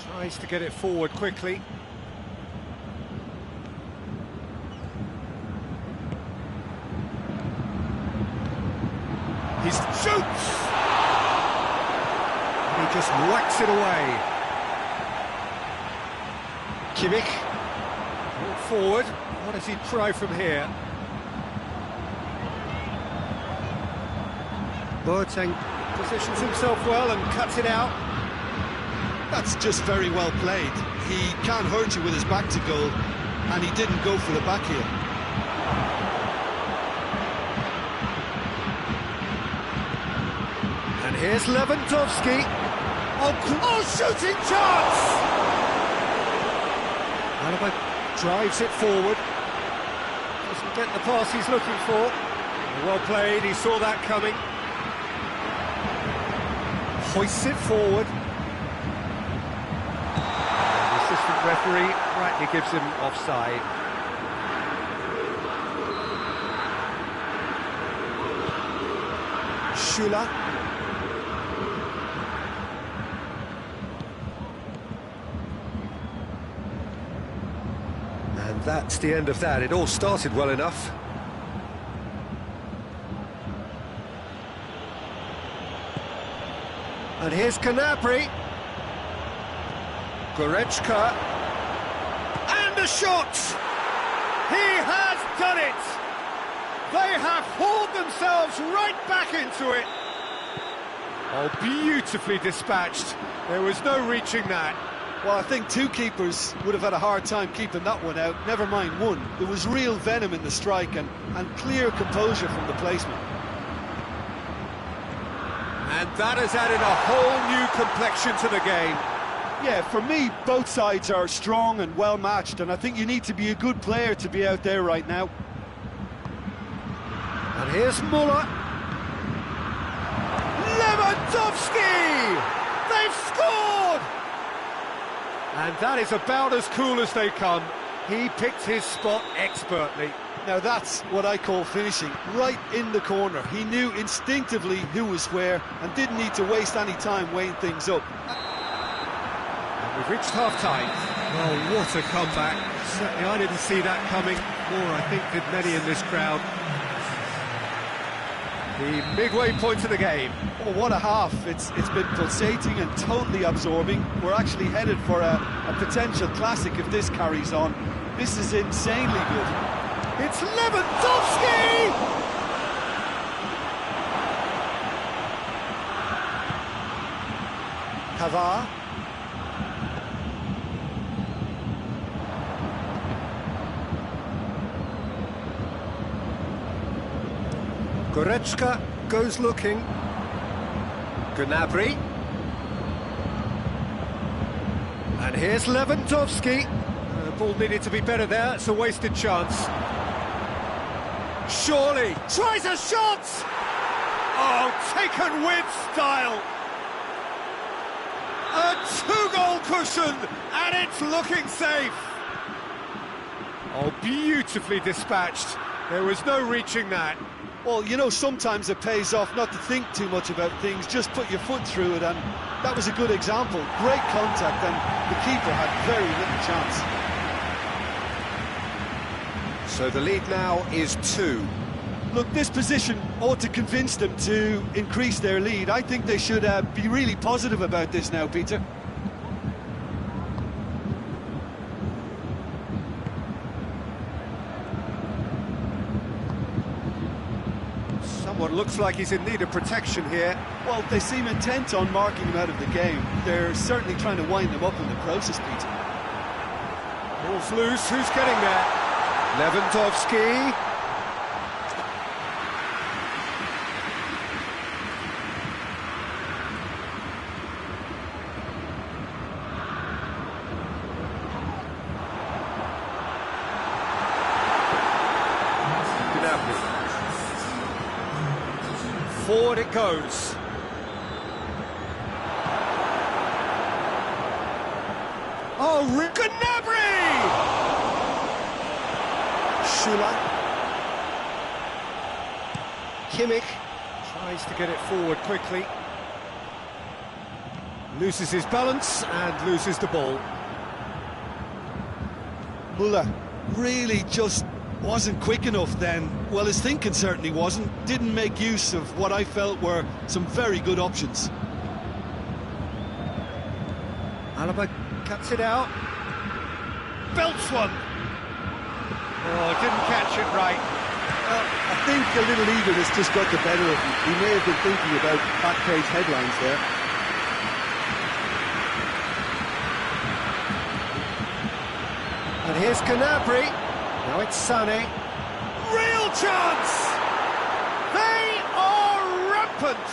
tries to get it forward quickly. He shoots! And he just whacks it away. Kimmich. Forward. What does he try from here? Boateng positions himself well and cuts it out. That's just very well played. He can't hurt you with his back to goal, and he didn't go for the back heel. And here's Lewandowski. Oh, shooting chance! Alaba drives it forward. Doesn't get the pass he's looking for. Well played, he saw that coming. Hoists it forward. And the assistant referee rightly gives him offside. Dixuha. And that's the end of that. It all started well enough. And here's Gnabry. Goretzka. And a shot! He has done it! They have hauled themselves right back into it. Oh, beautifully dispatched. There was no reaching that. Well, I think two keepers would have had a hard time keeping that one out, never mind one. There was real venom in the strike and clear composure from the placement. And that has added a whole new complexion to the game. Yeah, for me, both sides are strong and well-matched, and I think you need to be a good player to be out there right now. And here's Muller. Lewandowski! They've scored! And that is about as cool as they come. He picked his spot expertly. Now that's what I call finishing, right in the corner. He knew instinctively who was where and didn't need to waste any time weighing things up. And we've reached half-time. Well, what a comeback. Certainly I didn't see that coming. More, I think, did many in this crowd. The midway point of the game. Oh, what a half. It's been pulsating and totally absorbing. We're actually headed for a potential classic if this carries on. This is insanely good. It's Lewandowski! Pavard. Goretzka goes looking. Gnabry. And here's Lewandowski. The ball needed to be better there. It's a wasted chance. Surely tries a shot! Oh, taken with style! A two-goal cushion, and it's looking safe! Oh, beautifully dispatched. There was no reaching that. Well, you know, sometimes it pays off not to think too much about things, just put your foot through it, and that was a good example. Great contact, and the keeper had very little chance. So the lead now is 2. Look, this position ought to convince them to increase their lead. I think they should be really positive about this now, Peter. Someone looks like he's in need of protection here. Well, they seem intent on marking him out of the game. They're certainly trying to wind him up in the process, Peter. Ball's loose, who's getting there? Lewandowski. Forward it goes. Oh, Gnabry! Schüller. Kimmich tries to get it forward quickly. Loses his balance and loses the ball. Muller really just wasn't quick enough then. Well, his thinking certainly wasn't. Didn't make use of what I felt were some very good options. Alaba cuts it out. Belts one. Oh, didn't catch it right. I think a little eagerness just got the better of him. He may have been thinking about back page headlines there. And here's Gnabry. Now it's Sané. Real chance! They are rampant!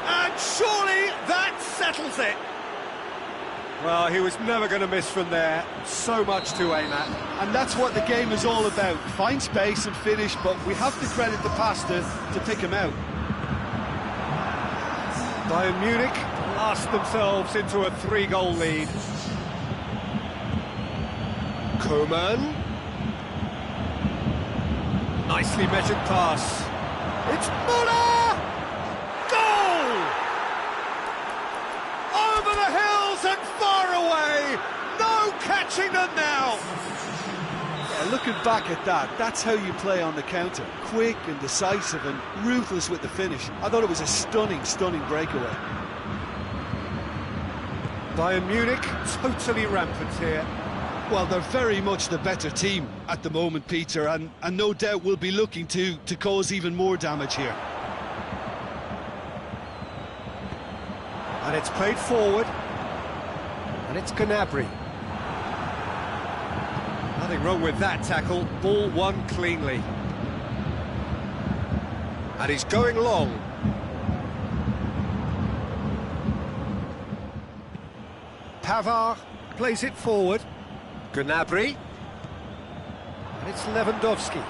And surely that settles it. Well, he was never going to miss from there. So much to aim at. And that's what the game is all about. Find space and finish, but we have to credit the pass to pick him out. Bayern Munich blast themselves into a 3-goal lead. Coman. Nicely measured pass. It's Muller! Goal! Over the hills and far away! No catching them now! Yeah, looking back at that, that's how you play on the counter. Quick and decisive and ruthless with the finish. I thought it was a stunning, stunning breakaway. Bayern Munich totally rampant here. Well, they're very much the better team at the moment, Peter, and no doubt will be looking to cause even more damage here. And it's played forward. And it's Gnabry. Nothing wrong with that tackle. Ball won cleanly. And he's going long. Pavard plays it forward. Gnabry. And it's Lewandowski.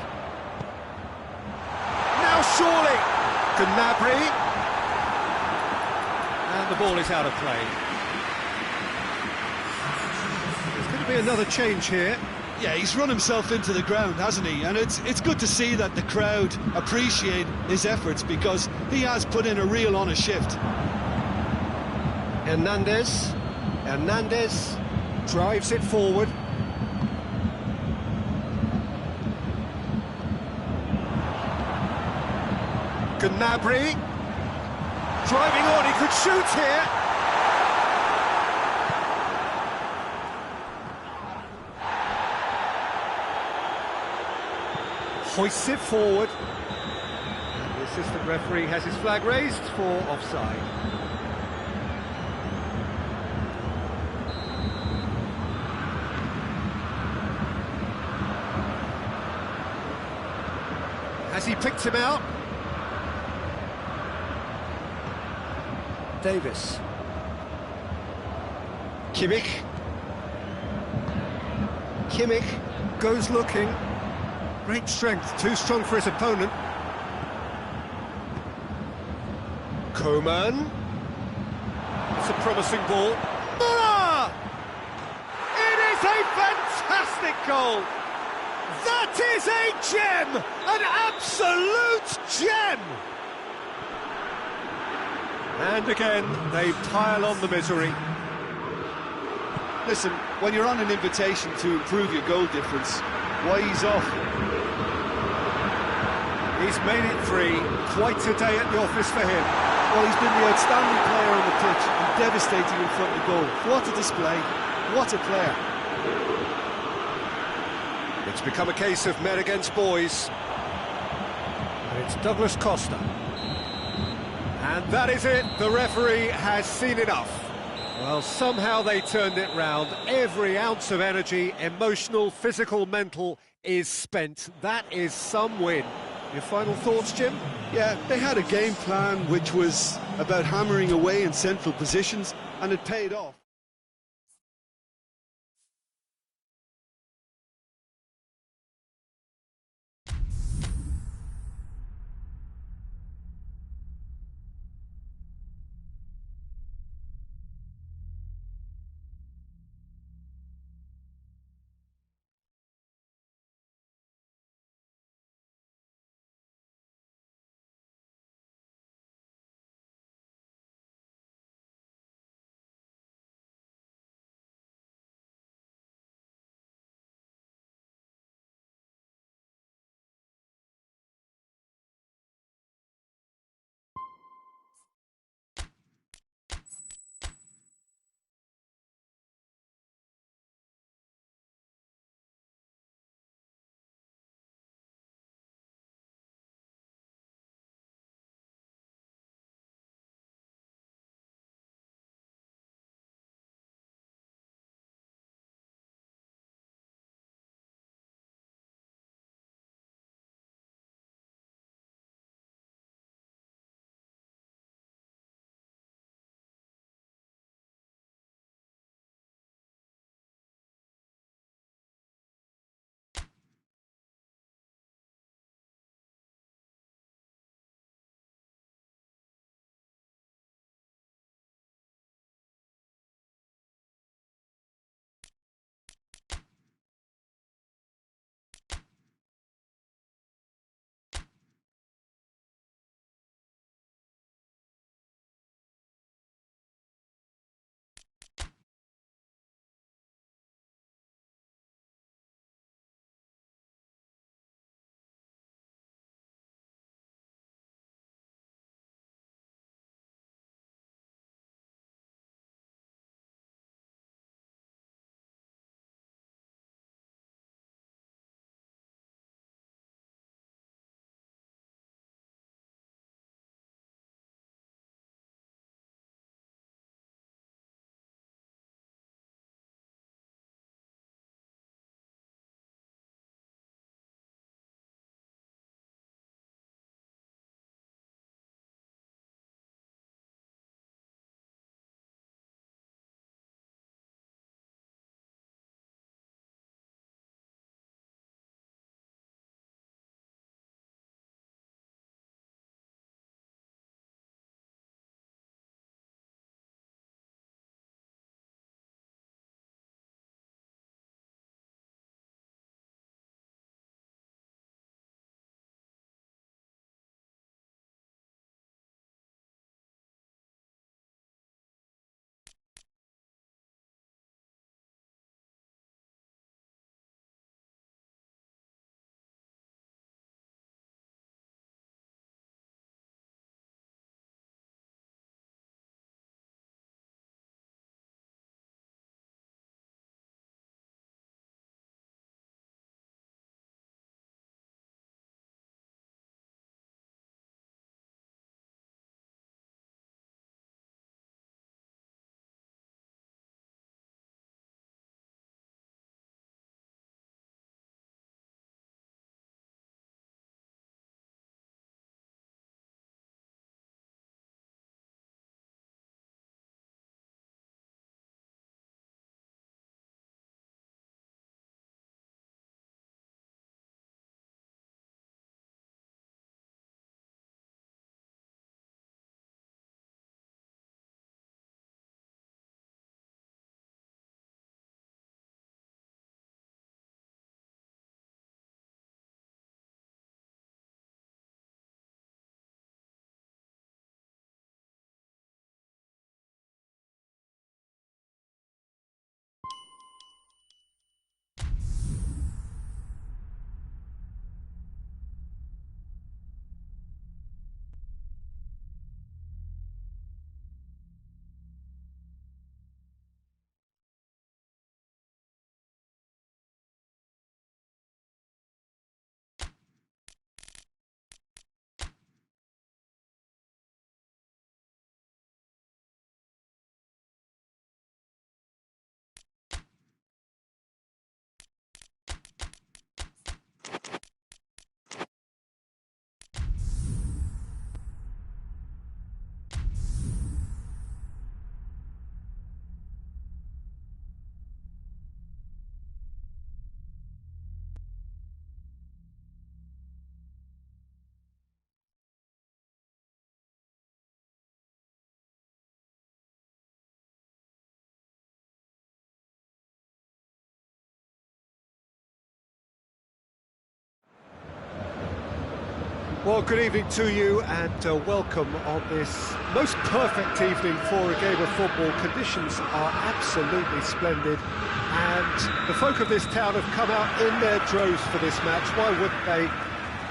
Now surely! Gnabry. And the ball is out of play. There's going to be another change here. Yeah, he's run himself into the ground, hasn't he? And it's good to see that the crowd appreciate his efforts because he has put in a real honest shift. Hernandez drives it forward. Gnabry driving on, he could shoot here. Hoists it forward. And the assistant referee has his flag raised for offside. Has he picked him out? Davis. Kimmich goes looking. Great strength, too strong for his opponent. Coman. It's a promising ball. Muller! It is a fantastic goal! That is a gem! An absolute gem! And again, they pile on the misery. Listen, when you're on an invitation to improve your goal difference, why ease off? He's made it 3. Quite a day at the office for him. Well, he's been the outstanding player on the pitch and devastating in front of goal. What a display, what a player. It's become a case of men against boys. And it's Douglas Costa. And that is it, the referee has seen enough. Well, somehow they turned it round. Every ounce of energy, emotional, physical, mental, is spent. That is some win. Your final thoughts, Jim? Yeah, they had a game plan which was about hammering away in central positions, and it paid off. Well, good evening to you and welcome on this most perfect evening for a game of football. Conditions are absolutely splendid and the folk of this town have come out in their droves for this match. Why wouldn't they?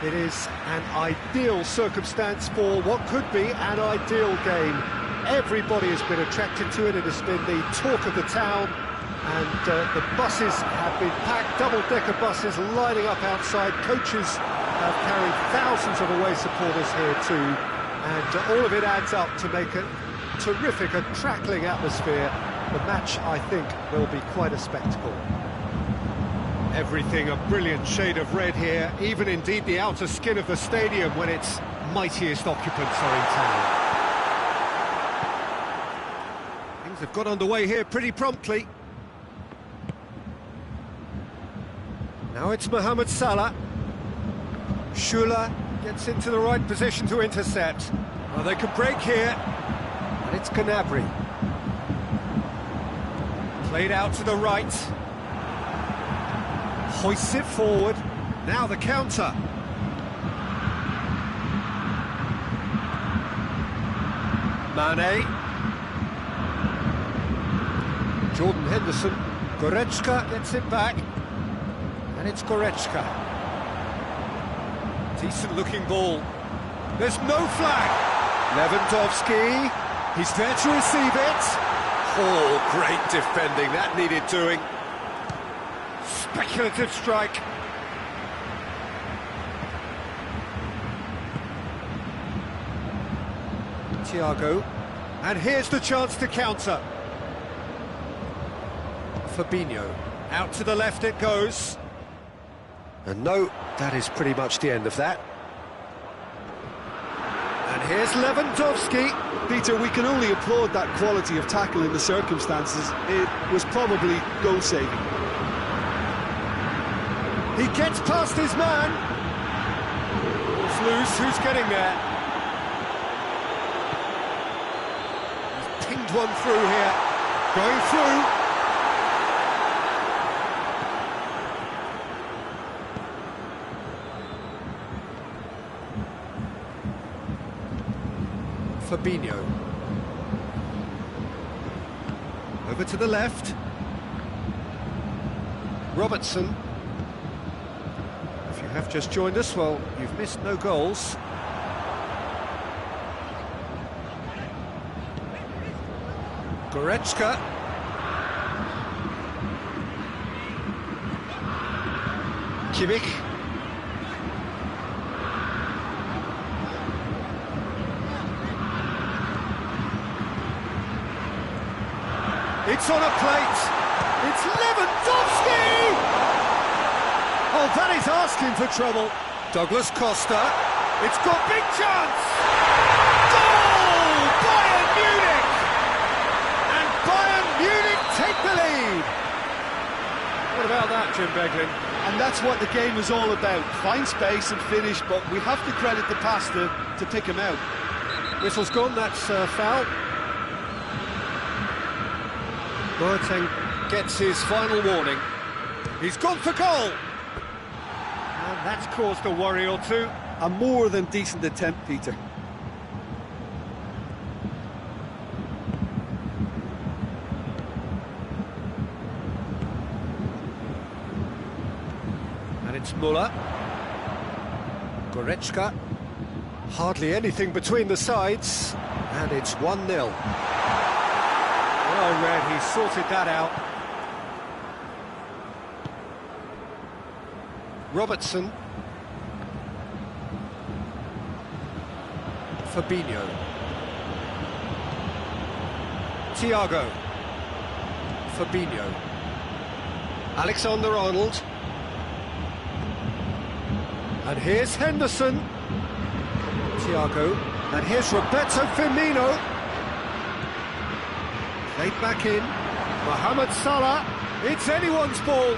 It is an ideal circumstance for what could be an ideal game. Everybody has been attracted to it. It has been the talk of the town, and the buses have been packed, double-decker buses lining up outside. Coaches have carried thousands of away supporters here too, and all of it adds up to make a terrific and crackling atmosphere. The match, I think, will be quite a spectacle. Everything a brilliant shade of red here, even indeed the outer skin of the stadium when its mightiest occupants are in town. Things have got underway here pretty promptly. Now it's Mohamed Salah. Shula gets into the right position to intercept. Well, they could break here, and it's Gnabry. Played out to the right. Hoists it forward. Now the counter. Mane. Jordan Henderson. Goretzka gets it back. And it's Goretzka. Decent looking ball. There's no flag. Lewandowski. He's there to receive it. Oh, great defending. That needed doing. Speculative strike. Thiago. And here's the chance to counter. Fabinho. Out to the left it goes. And no, that is pretty much the end of that. And here's Lewandowski. Peter, we can only applaud that quality of tackle in the circumstances. It was probably goal-saving. He gets past his man. Ball's loose, who's getting there? He's pinged one through here. Going through. Fabinho. Over to the left. Robertson. If you have just joined us, well, you've missed no goals. Goretzka. Kimmich. It's on a plate. It's Lewandowski! Oh, that is asking for trouble. Douglas Costa. It's got big chance! Goal! Bayern Munich! And Bayern Munich take the lead. What about that, Jim Beglin? And that's what the game is all about. Find space and finish, but we have to credit the pass to pick him out. Whistle's gone, that's foul. Boateng gets his final warning. He's gone for goal! And that's caused a worry or two. A more than decent attempt, Peter. And it's Muller. Goretzka. Hardly anything between the sides. And it's 1-0. Well read, he sorted that out. Robertson. Fabinho. Thiago. Fabinho. Alexander-Arnold. And here's Henderson. Thiago. And here's Roberto Firmino. Played back in. Mohamed Salah. It's anyone's ball.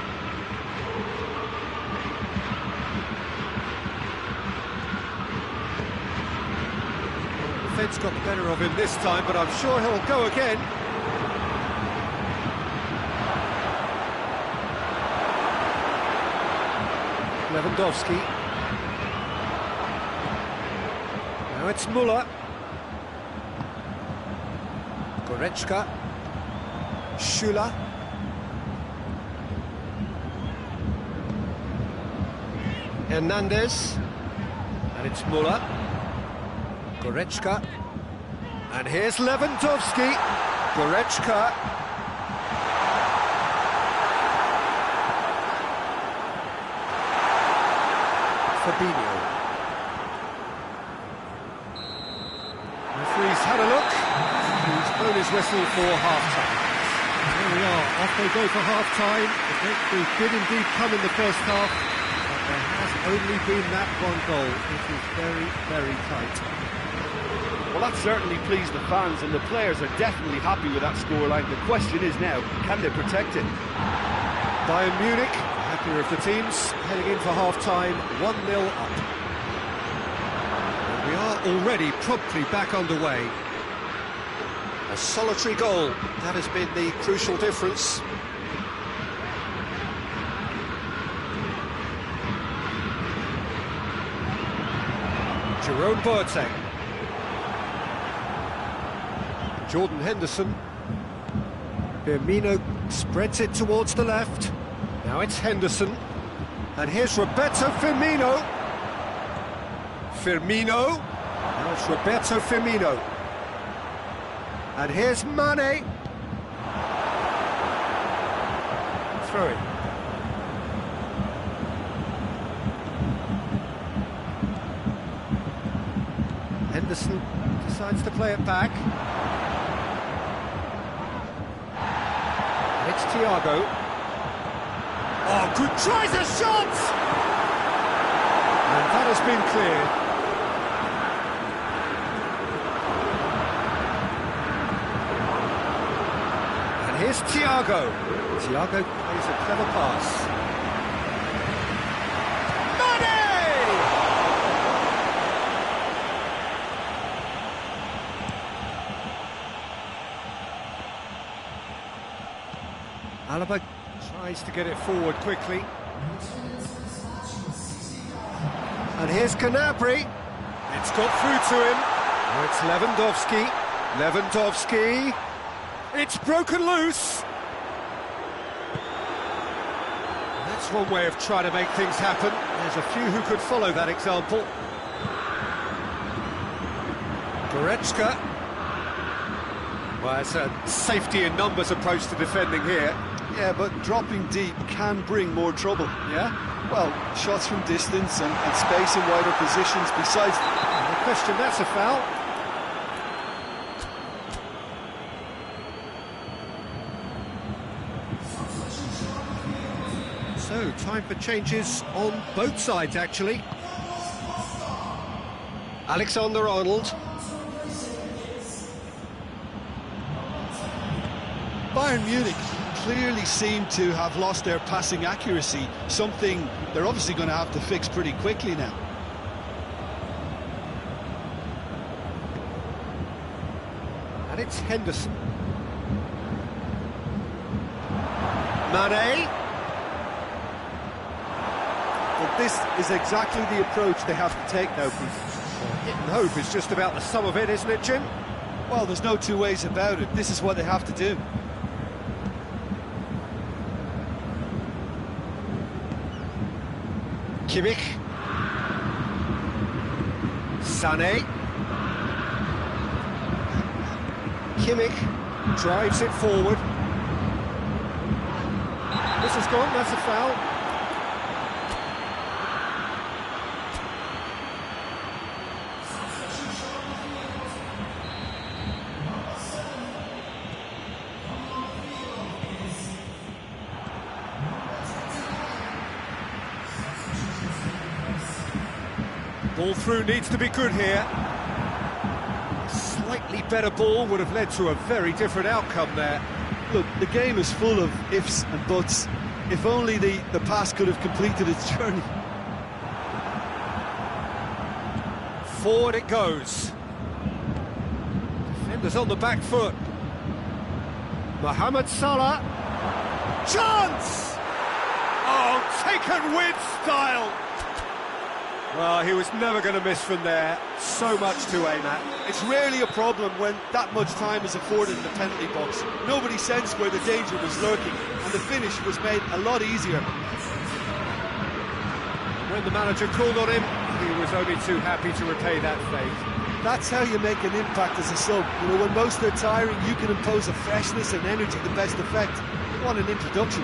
Defence got the better of him this time, but I'm sure he'll go again. Lewandowski. Now it's Muller. Goretzka. Schüller. Hernandez. And it's Muller. Goretzka. And here's Lewandowski. Goretzka. Fabinho. Referee's had a look. He's blown his whistle for half-time. There we are, off they go for half-time. The victory did indeed come in the first half, but there has only been that one goal. It is very, very tight. Well, that certainly pleased the fans, and the players are definitely happy with that scoreline. The question is now, can they protect it? Bayern Munich, the happier of the teams, heading in for half-time, 1-0 up. And we are already promptly back underway. A solitary goal, that has been the crucial difference. Jerome Boateng. Jordan Henderson. Firmino spreads it towards the left. Now it's Henderson. And here's Roberto Firmino. Firmino. Now it's Roberto Firmino. And here's Mane. Throw it. Henderson decides to play it back. And it's Thiago. Oh, good, tries a shot! And that has been cleared. Here's Thiago. Thiago plays a clever pass. Mane! Alaba tries to get it forward quickly. And here's Gnabry. It's got through to him. Now it's Lewandowski. Lewandowski. It's broken loose! That's one way of trying to make things happen. There's a few who could follow that example. Goretzka. Well, it's a safety in numbers approach to defending here. Yeah, but dropping deep can bring more trouble. Yeah? Well, shots from distance and space in wider positions besides... No question, that's a foul. So, time for changes on both sides, actually. Alexander-Arnold. Bayern Munich clearly seem to have lost their passing accuracy, something they're obviously going to have to fix pretty quickly now. And it's Henderson. Mane. But this is exactly the approach they have to take now, Peter. Hit and hope is just about the sum of it, isn't it, Jim? Well, there's no two ways about it. This is what they have to do. Kimmich. Sané. Kimmich drives it forward. This is gone, that's a foul. Ball through needs to be good here. A slightly better ball would have led to a very different outcome there. Look, the game is full of ifs and buts. If only the pass could have completed its journey. Forward it goes. Defenders on the back foot. Mohamed Salah. Chance! Oh, taken with style. Well, he was never going to miss from there. So much to aim at. It's rarely a problem when that much time is afforded in the penalty box. Nobody sensed where the danger was lurking, and the finish was made a lot easier. When the manager called on him, he was only too happy to repay that favour. That's how you make an impact as a sub. You know, when most are tiring, you can impose a freshness and energy to best effect. What an introduction.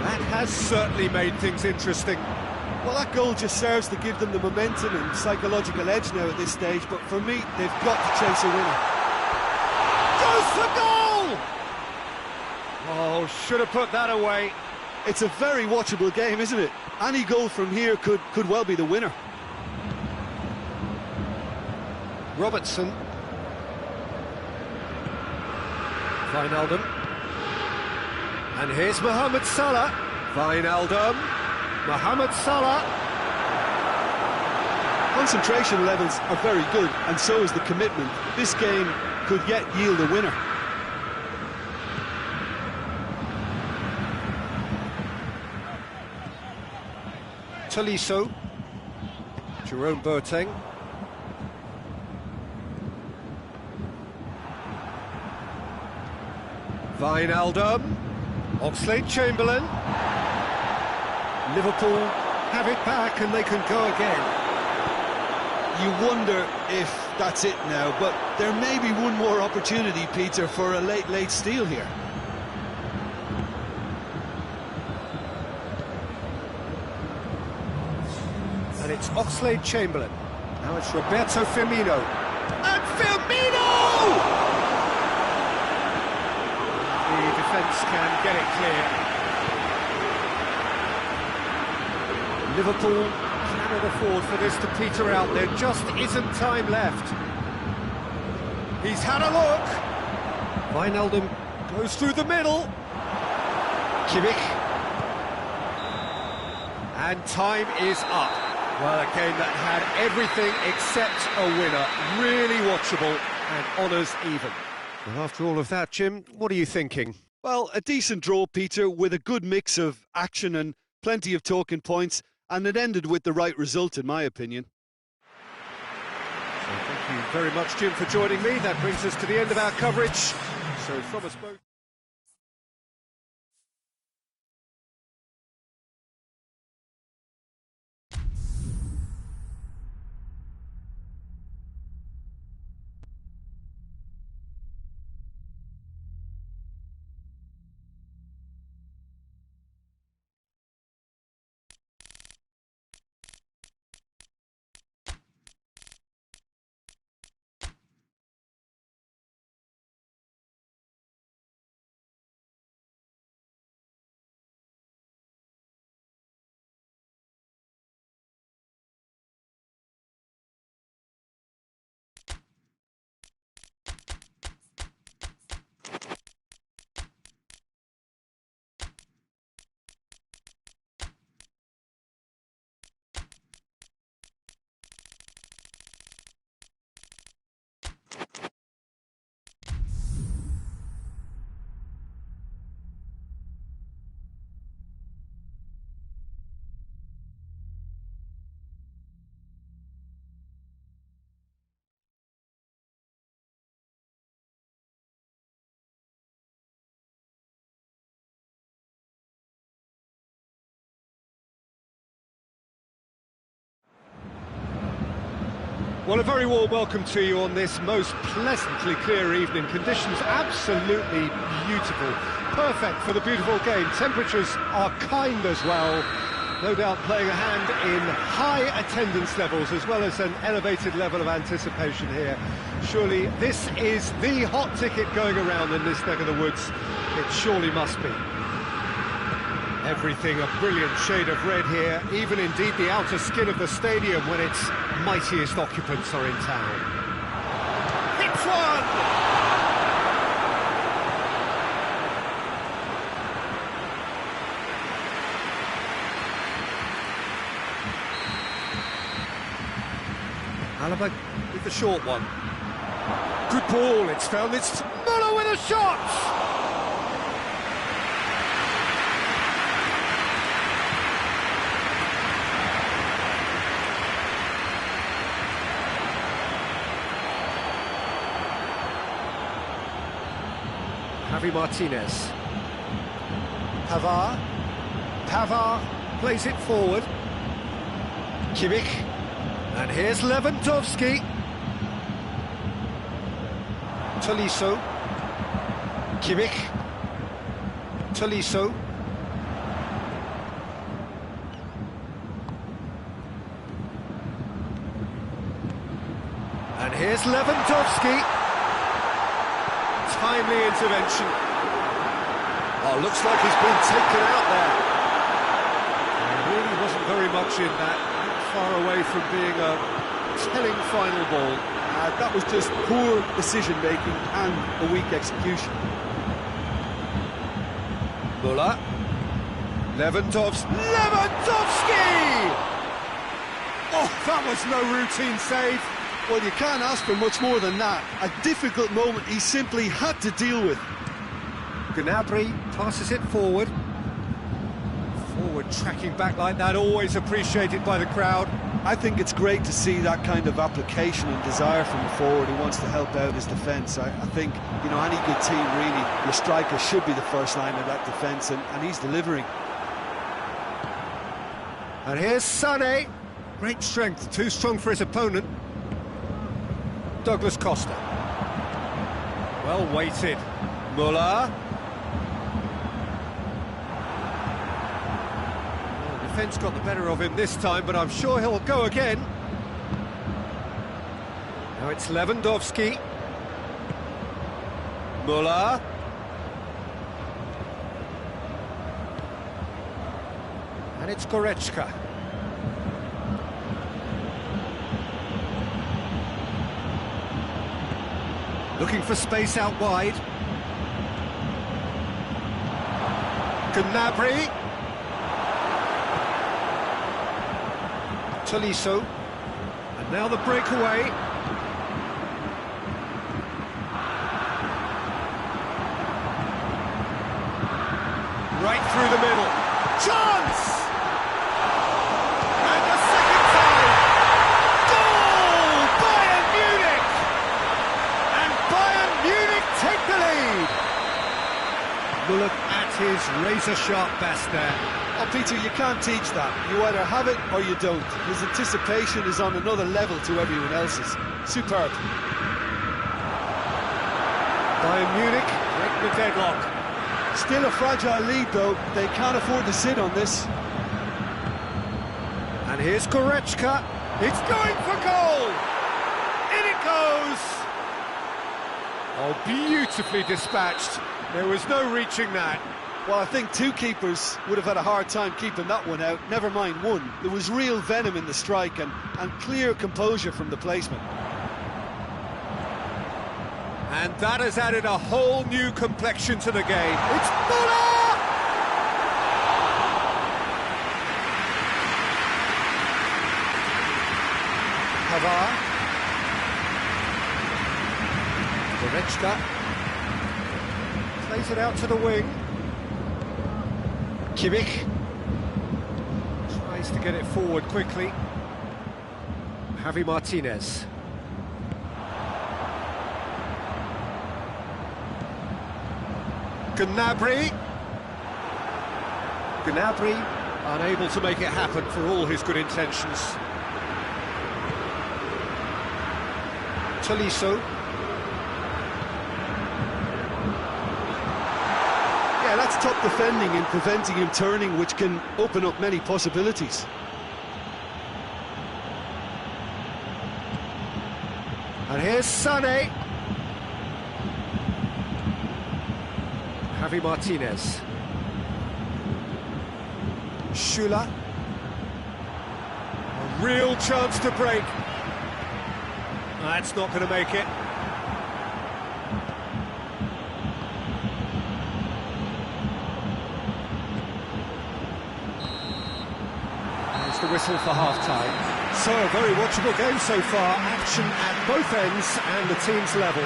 That has certainly made things interesting. Well, that goal just serves to give them the momentum and psychological edge now at this stage, but for me, they've got to chase a winner. Goes for goal! Oh, should have put that away. It's a very watchable game, isn't it? Any goal from here could well be the winner. Robertson. Wijnaldum. And here's Mohamed Salah. Wijnaldum. Mohamed Salah. Concentration levels are very good, and so is the commitment. This game could yet yield a winner. Tolisso. Jerome Boateng. Wijnaldum. Oxlade-Chamberlain. Liverpool have it back and they can go again. You wonder if that's it now, but there may be one more opportunity, Peter, for a late steal here. And it's Oxlade-Chamberlain. Now it's Roberto Firmino. And Firmino! The defence can get it clear. Liverpool cannot afford for this to peter out. There just isn't time left. He's had a look. Wijnaldum goes through the middle. Kimmich. And time is up. Well, a game that had everything except a winner. Really watchable and honours even. Well, after all of that, Jim, what are you thinking? Well, a decent draw, Peter, with a good mix of action and plenty of talking points, and it ended with the right result, in my opinion. So thank you very much, Jim, for joining me. That brings us to the end of our coverage. So from us both... Well, a very warm welcome to you on this most pleasantly clear evening. Conditions absolutely beautiful. Perfect for the beautiful game. Temperatures are kind as well. No doubt playing a hand in high attendance levels as well as an elevated level of anticipation here. Surely this is the hot ticket going around in this neck of the woods. It surely must be. Everything a brilliant shade of red here, even indeed the outer skin of the stadium when its mightiest occupants are in town. Hits one! Alaba with the short one. Good ball, it's found its Muller with a shot! Javi Martinez. Pavard. Pavard plays it forward. Kimmich. And here's Lewandowski. Tolisso. Kimmich. Tolisso. And here's Lewandowski. Timely intervention. Oh, looks like he's been taken out there. Really wasn't very much in that. Not far away from being a telling final ball. That was just poor decision-making and a weak execution. Müller. Lewandowski. Oh, that was no routine save. Well, you can't ask for much more than that. A difficult moment he simply had to deal with. Gnabry passes it forward. Forward tracking back like that, always appreciated by the crowd. I think it's great to see that kind of application and desire from a forward who wants to help out his defence. I think, you know, any good team, really, your striker should be the first line of that defence, and he's delivering. And here's Sané. Great strength, too strong for his opponent. Douglas Costa. Well weighted. Müller. Well, the defence got the better of him this time, but I'm sure he'll go again. Now it's Lewandowski. Müller. And it's Goretzka. Looking for space out wide. Gnabry. Tolisso. And now the breakaway. Right through the middle. Chance! And the second time! Goal! Bayern Munich! And Bayern Munich take the lead! Look at his razor-sharp best there. Oh, Peter, you can't teach that. You either have it or you don't. His anticipation is on another level to everyone else's. Superb. Bayern Munich break the deadlock. Still a fragile lead, though. They can't afford to sit on this. And here's Goretzka. It's going for goal! In it goes! Oh, beautifully dispatched. There was no reaching that. Well, I think two keepers would have had a hard time keeping that one out. Never mind one. There was real venom in the strike and clear composure from the placement. And that has added a whole new complexion to the game. It's Müller! Pavard. Goretzka. Plays it out to the wing. Kimmich. Tries to get it forward quickly. Javi Martinez. Gnabry. Gnabry unable to make it happen for all his good intentions. Tolisso. Yeah, that's top defending and preventing him turning, which can open up many possibilities. And here's Sané. Javi Martinez. Schüller. A real chance to break. That's not going to make it. There's the whistle for half-time. So, a very watchable game so far. Action at both ends and the team's level.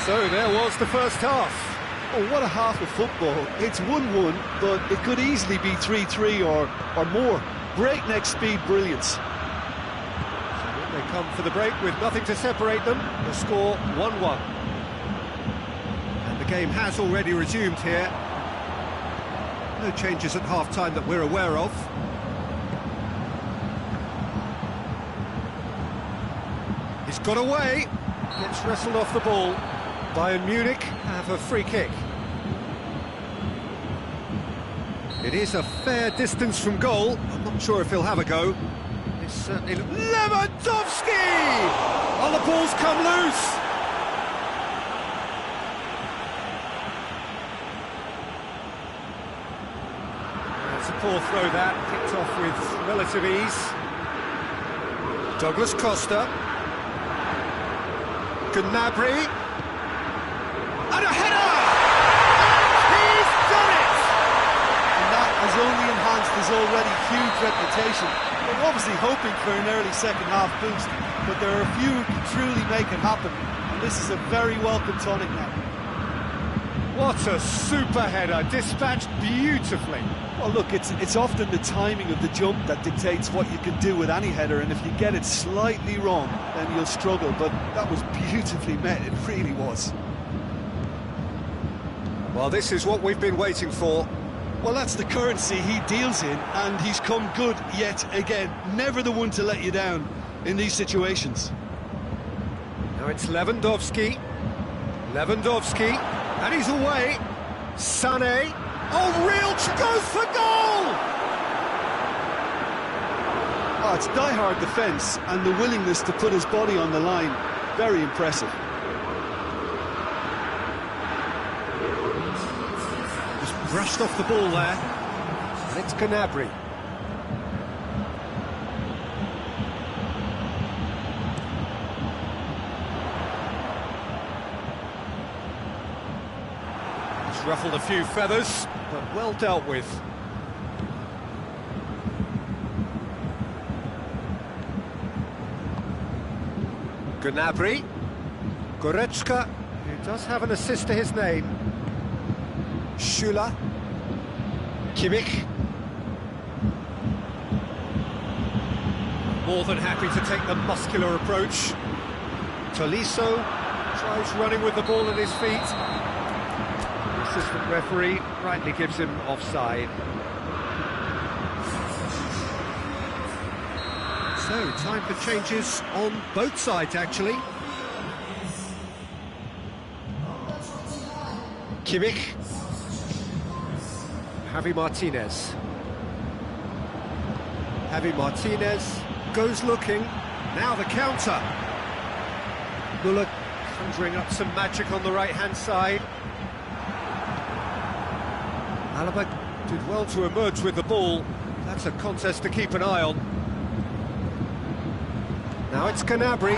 So there was the first half. Oh, what a half of football. It's 1-1, but it could easily be 3-3 or more. Breakneck speed brilliance. They come for the break with nothing to separate them. The score 1-1. game has already resumed here. No changes at half-time that we're aware of. He's got away, gets wrestled off the ball. Bayern Munich have a free kick. It is a fair distance from goal. I'm not sure if he'll have a go. It's certainly... Lewandowski! Oh, the ball's come loose! It's a poor throw that, kicked off with relative ease. Douglas Costa. Gnabry. And a header! He's done it! And that has only enhanced his already huge reputation. We're obviously hoping for an early second-half boost, but there are a few who can truly make it happen, and this is a very welcome tonic now. What a super header, dispatched beautifully. Well, look, it's often the timing of the jump that dictates what you can do with any header, and if you get it slightly wrong, then you'll struggle, but that was beautifully met, it really was. Well, this is what we've been waiting for. Well, that's the currency he deals in, and he's come good yet again. Never the one to let you down in these situations. Now it's Lewandowski. Lewandowski, and he's away. Sané. Oh, real goes for goal! Oh, it's die-hard defence, and the willingness to put his body on the line. Very impressive. Brushed off the ball there, and it's Gnabry. He's ruffled a few feathers, but well dealt with. Gnabry. Goretzka, who does have an assist to his name. Schüller. Kimmich. More than happy to take the muscular approach. Tolisso tries running with the ball at his feet. The assistant referee rightly gives him offside. So, time for changes on both sides, actually. Kimmich. Javi Martinez. Javi Martinez goes looking. Now the counter. Müller conjuring up some magic on the right-hand side. Alaba did well to emerge with the ball. That's a contest to keep an eye on. Now it's Gnabry.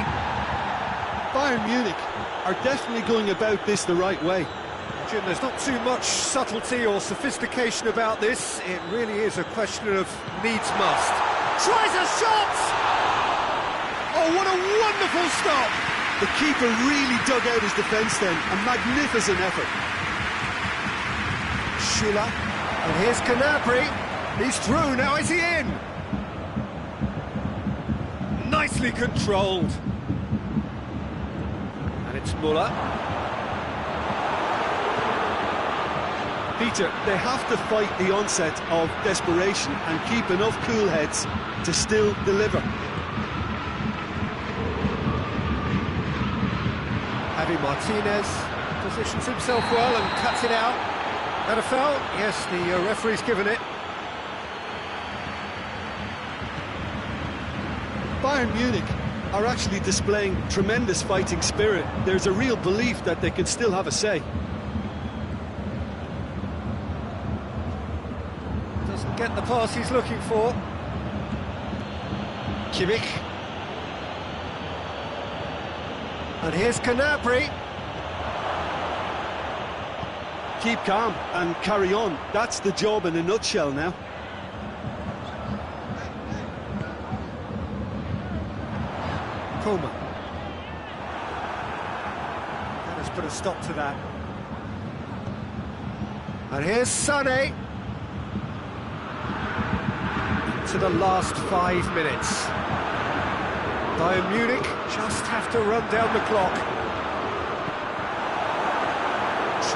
Bayern Munich are definitely going about this the right way. Jim, there's not too much subtlety or sophistication about this. It really is a question of needs must. Tries a shot! Oh, what a wonderful stop! The keeper really dug out his defence then. A magnificent effort. Schüller. And here's Gnabry. He's through, now is he in? Nicely controlled. And it's Müller. Peter, they have to fight the onset of desperation and keep enough cool heads to still deliver. Javi Martinez positions himself well and cuts it out. That a foul? Yes, the referee's given it. Bayern Munich are actually displaying tremendous fighting spirit. There's a real belief that they can still have a say. Doesn't get the pass he's looking for. Kimmich. And here's Gnabry. Keep calm and carry on. That's the job in a nutshell now. Coleman. That has put a stop to that. And here's Sané. To the last 5 minutes. Bayern Munich just have to run down the clock.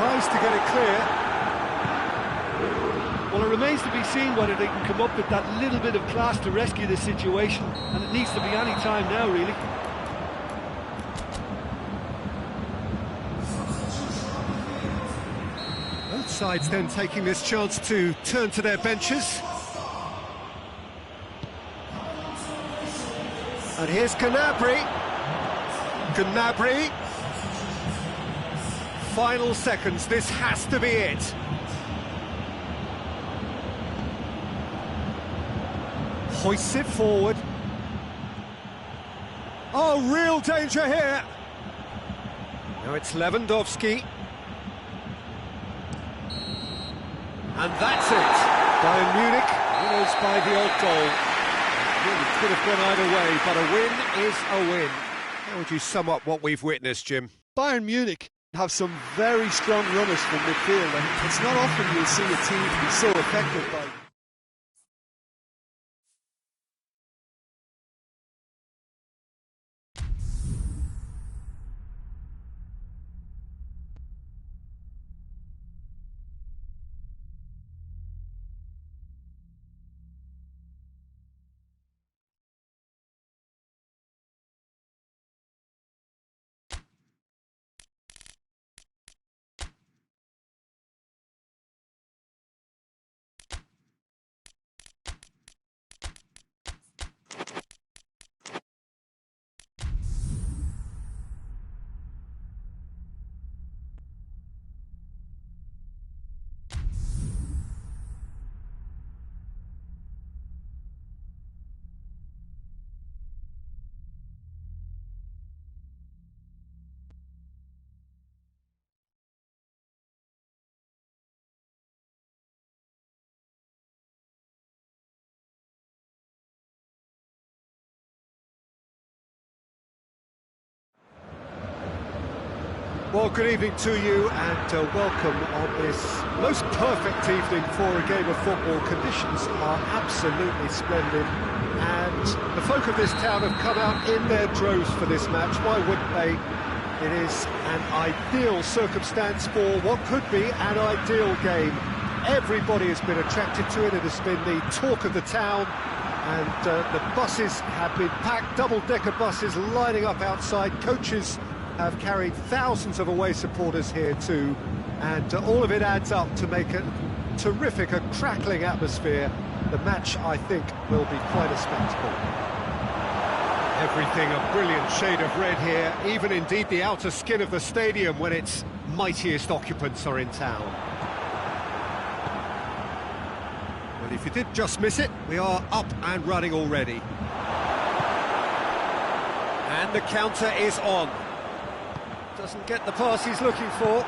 tries to get it clear. Well, it remains to be seen whether they can come up with that little bit of class to rescue this situation, and it needs to be any time now, really. Both sides then taking this chance to turn to their benches. And here's Gnabry. Gnabry. Final seconds, this has to be it. Hoists it forward. Oh, real danger here. Now it's Lewandowski. And that's it. Bayern Munich winners by the odd goal. It really could have gone either way, but a win is a win. How would you sum up what we've witnessed, Jim? Bayern Munich have some very strong runners from midfield, and it's not often you'll see a team be so effective by. Well, good evening to you and welcome on this most perfect evening for a game of football. Conditions are absolutely splendid and the folk of this town have come out in their droves for this match. Why wouldn't they? It is an ideal circumstance for what could be an ideal game. Everybody has been attracted to it. It has been the talk of the town and the buses have been packed, double-decker buses lining up outside. Coaches have carried thousands of away supporters here too, and all of it adds up to make a terrific, a crackling atmosphere. The match, I think, will be quite a spectacle. Everything a brilliant shade of red here, even indeed the outer skin of the stadium when its mightiest occupants are in town. Well, if you did just miss it, we are up and running already. And the counter is on. Doesn't get the pass he's looking for.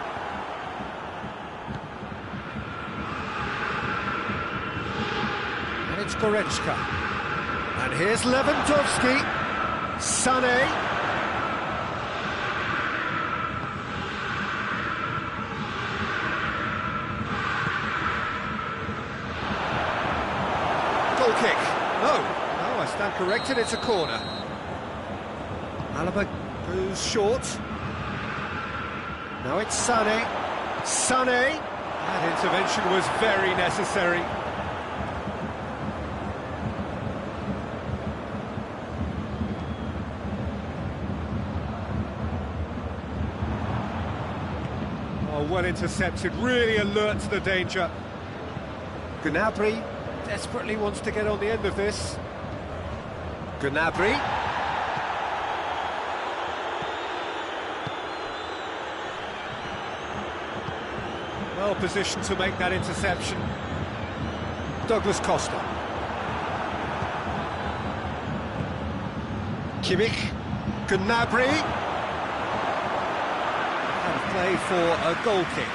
And it's Goretzka. And here's Lewandowski. Sané. Goal kick. No, I stand corrected, it's a corner. Alaba goes short. Now it's Sané. Sané! That intervention was very necessary. Oh, well intercepted, really alert to the danger. Gnabry desperately wants to get on the end of this. Gnabry. Well positioned to make that interception. Douglas Costa. Kimmich. Gnabry. And play for a goal kick.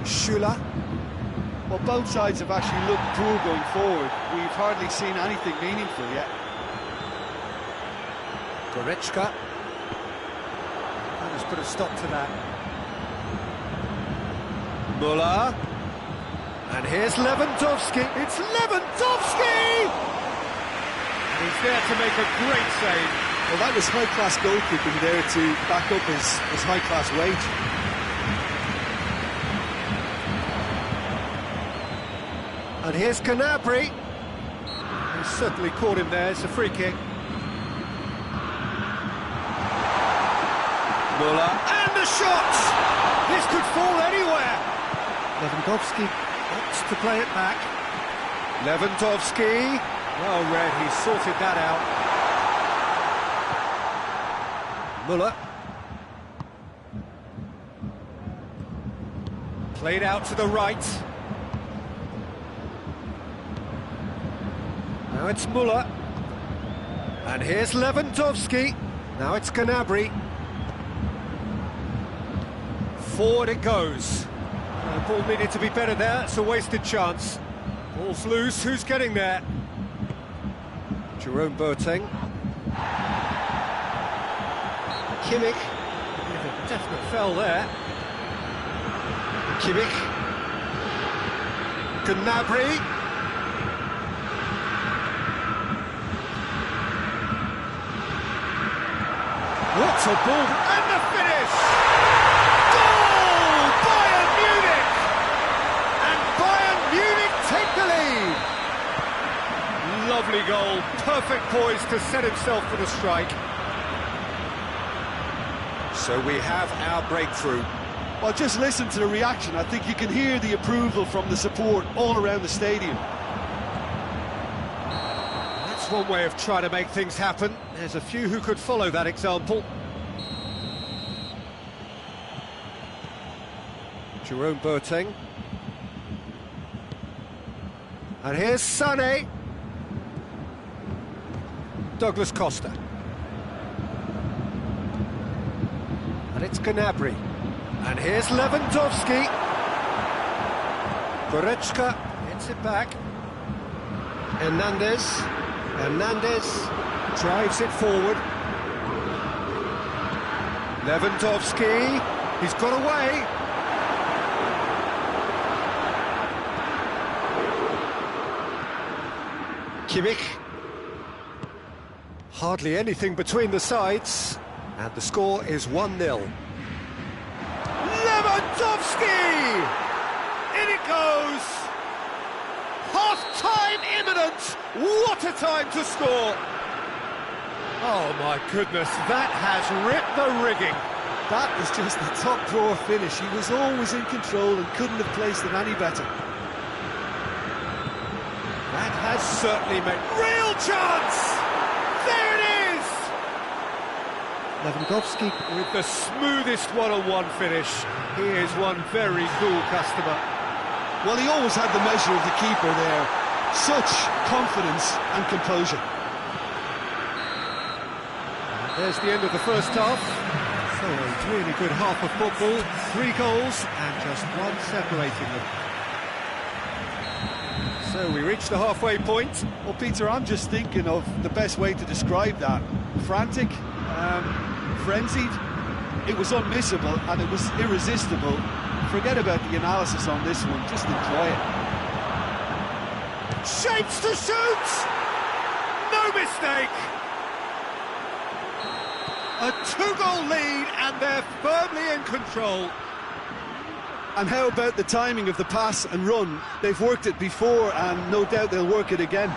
Schüller. Well, both sides have actually looked poor going forward. We've hardly seen anything meaningful yet. Goretzka. Let's put a stop to that. Müller. And here's Lewandowski. It's Lewandowski! He's there to make a great save. Well, that was high-class goalkeeping there to back up his high-class wage. And here's Canabry. He certainly caught him there. It's a free kick. Muller, and the shot! This could fall anywhere. Lewandowski opts to play it back. Lewandowski, well read, he sorted that out. Muller. Played out to the right. Now it's Muller. And here's Lewandowski. Now it's Canabry. Forward it goes. The ball needed to be better there, it's a wasted chance. Ball's loose, who's getting there? Jerome Boateng. Kimmich. A definite fell there. Kimmich. Gnabry. What a ball! And the finish! Goal! Bayern Munich! And Bayern Munich take the lead! Lovely goal, perfect poise to set himself for the strike. So we have our breakthrough. Well, just listen to the reaction. I think you can hear the approval from the support all around the stadium. That's one way of trying to make things happen. There's a few who could follow that example. Jerome Boateng. And here's Sané. Douglas Costa. And it's Gnabry. And here's Lewandowski. Goretzka hits it back. Hernandez drives it forward. Lewandowski, he's got away. Kimmich. Hardly anything between the sides, and the score is 1-0. Lewandowski! In it goes! Half-time imminent! What a time to score! Oh my goodness, that has ripped the rigging. That is just the top drawer finish. He was always in control and couldn't have placed it any better. That has certainly made real chance! There it is! Lewandowski with the smoothest one-on-one finish. He is one very cool customer. Well, he always had the measure of the keeper there. Such confidence and composure. And there's the end of the first half. So a really good half of football. 3 goals and just one separating them. So we reach the halfway point. Well, Peter, I'm just thinking of the best way to describe that. Frantic, frenzied. It was unmissable and it was irresistible. Forget about the analysis on this one, just enjoy it. Shapes to shoot! No mistake! A 2-goal lead and they're firmly in control. And how about the timing of the pass and run? They've worked it before and no doubt they'll work it again.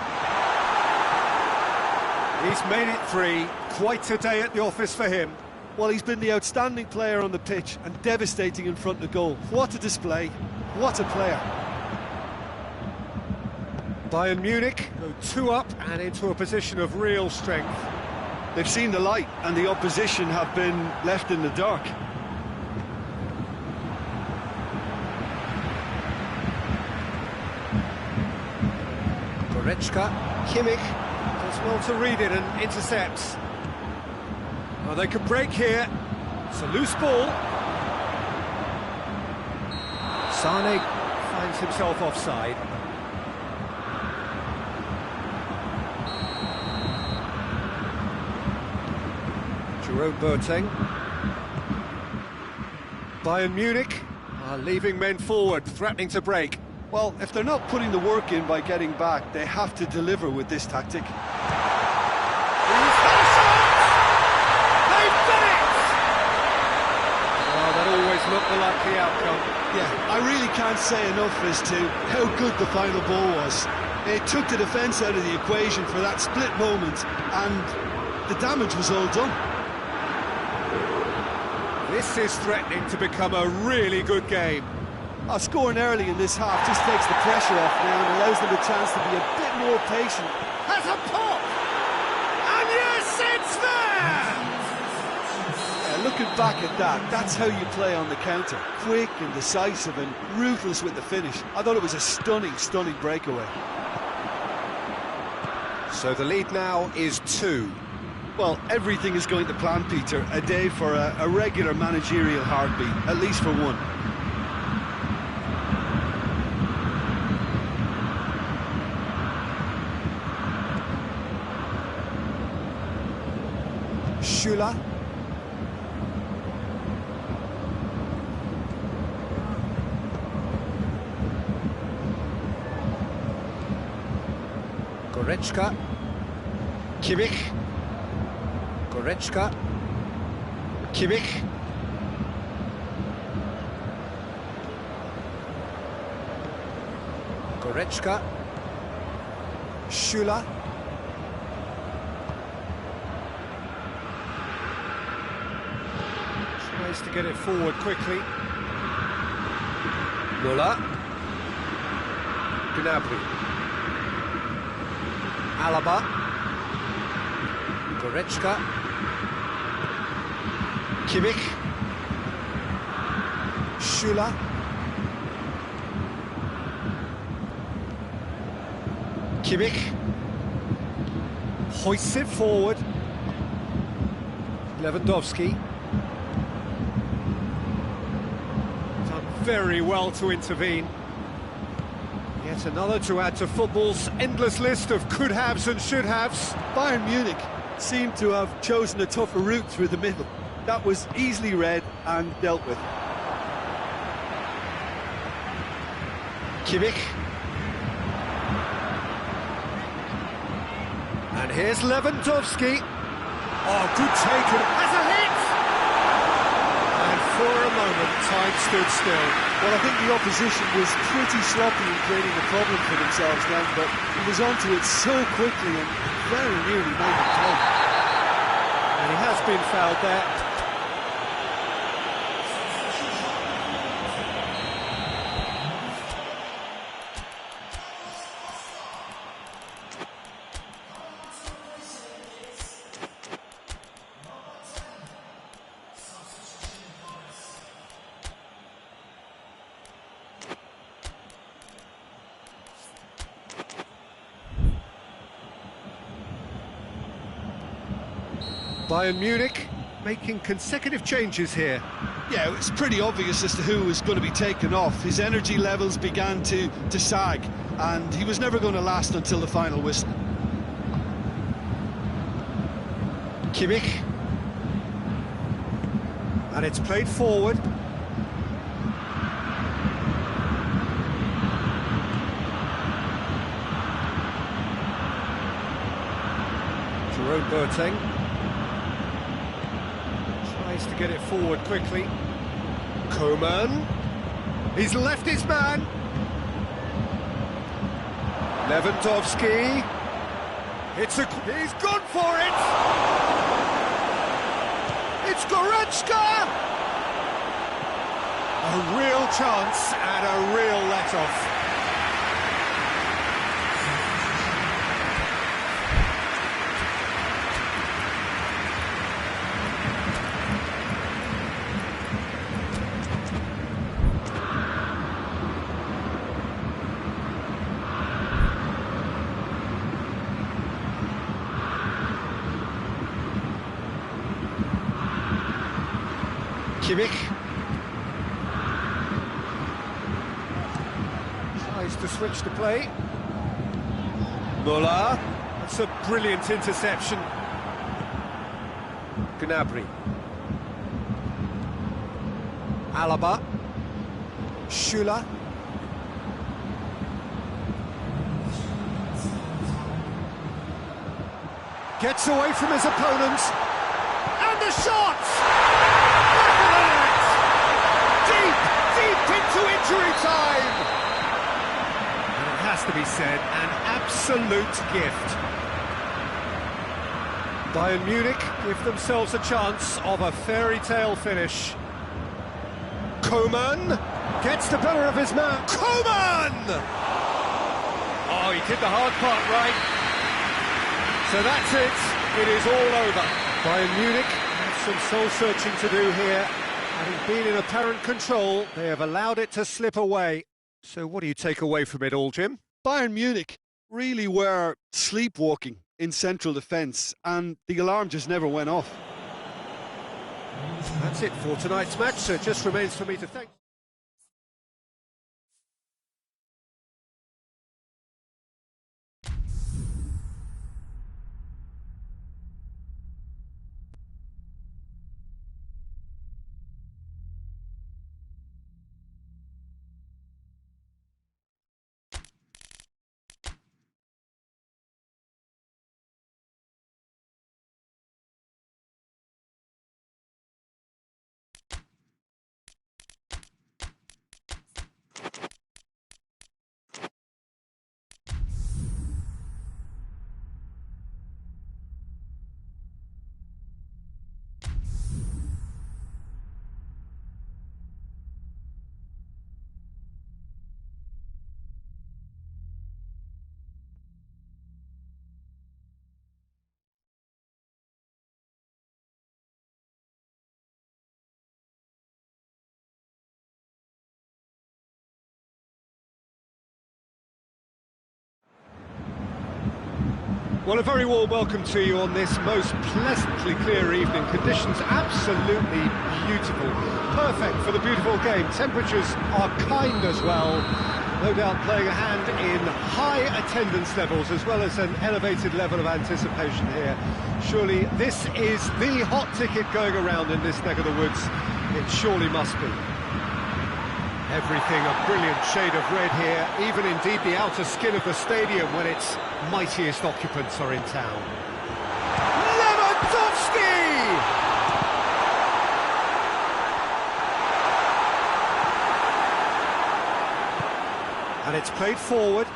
He's made it 3. Quite a day at the office for him. Well, he's been the outstanding player on the pitch and devastating in front of goal. What a display, what a player. Bayern Munich go 2 up and into a position of real strength. They've seen the light and the opposition have been left in the dark. Goretzka, Kimmich does well to read it and intercepts. Oh, they could break here. It's a loose ball. Sané finds himself offside. Jerome Boateng. Bayern Munich are leaving men forward, threatening to break. Well, if they're not putting the work in by getting back, they have to deliver with this tactic. look the likely outcome. Yeah, I really can't say enough as to how good the final ball was. It took the defence out of the equation for that split moment, and the damage was all done. This is threatening to become a really good game. Scoring early in this half just takes the pressure off now and allows them a chance to be a bit more patient. Has a pop! And yes, it's there! Looking back at that, that's how you play on the counter. Quick and decisive and ruthless with the finish. I thought it was a stunning, stunning breakaway. So the lead now is 2. Well, everything is going to plan, Peter. A day for a regular managerial heartbeat, at least for one. Shula. Goretzka. Kimmich. Goretzka. Kimmich. Goretzka. Shula. Tries to get it forward quickly. Muller. Gnabry. Alaba. Goretzka. Kimmich. Shula. Kimmich. Hoists it forward. Lewandowski. Done very well to intervene. Yet another to add to football's endless list of could-haves and should-haves. Bayern Munich seemed to have chosen a tougher route through the middle. That was easily read and dealt with. Kimmich. And here's Lewandowski. Oh, good take, and has a hit! And for a moment, time stood still. Well, I think the opposition was pretty sloppy in creating a problem for themselves then, but he was onto it so quickly and very nearly made it count. And he has been fouled there. Bayern Munich making consecutive changes here. Yeah, it was pretty obvious as to who was going to be taken off. His energy levels began to sag, and he was never going to last until the final whistle. Kimmich. And it's played forward. Jerome Boateng. To get it forward quickly. Coman. He's left his man. Lewandowski. He's gone for it. It's Goretzka. A real chance and a real let-off. Kimmich tries to switch the play. Muller, that's a brilliant interception. Gnabry. Alaba. Shula. Gets away from his opponent. And the shot! to be said, an absolute gift. Bayern Munich give themselves a chance of a fairy tale finish. Coman gets the better of his man. Coman! Oh, he did the hard part right. So that's it. It is all over. Bayern Munich have some soul-searching to do here. Having been in apparent control, they have allowed it to slip away. So what do you take away from it all, Jim? Bayern Munich really were sleepwalking in central defence, and the alarm just never went off. That's it for tonight's match, so it just remains for me to thank... Well, a very warm welcome to you on this most pleasantly clear evening. Conditions absolutely beautiful. Perfect for the beautiful game. Temperatures are kind as well. No doubt playing a hand in high attendance levels as well as an elevated level of anticipation here. Surely this is the hot ticket going around in this neck of the woods. It surely must be. Everything a brilliant shade of red here, even indeed the outer skin of the stadium when its mightiest occupants are in town. Lewandowski! And it's played forward.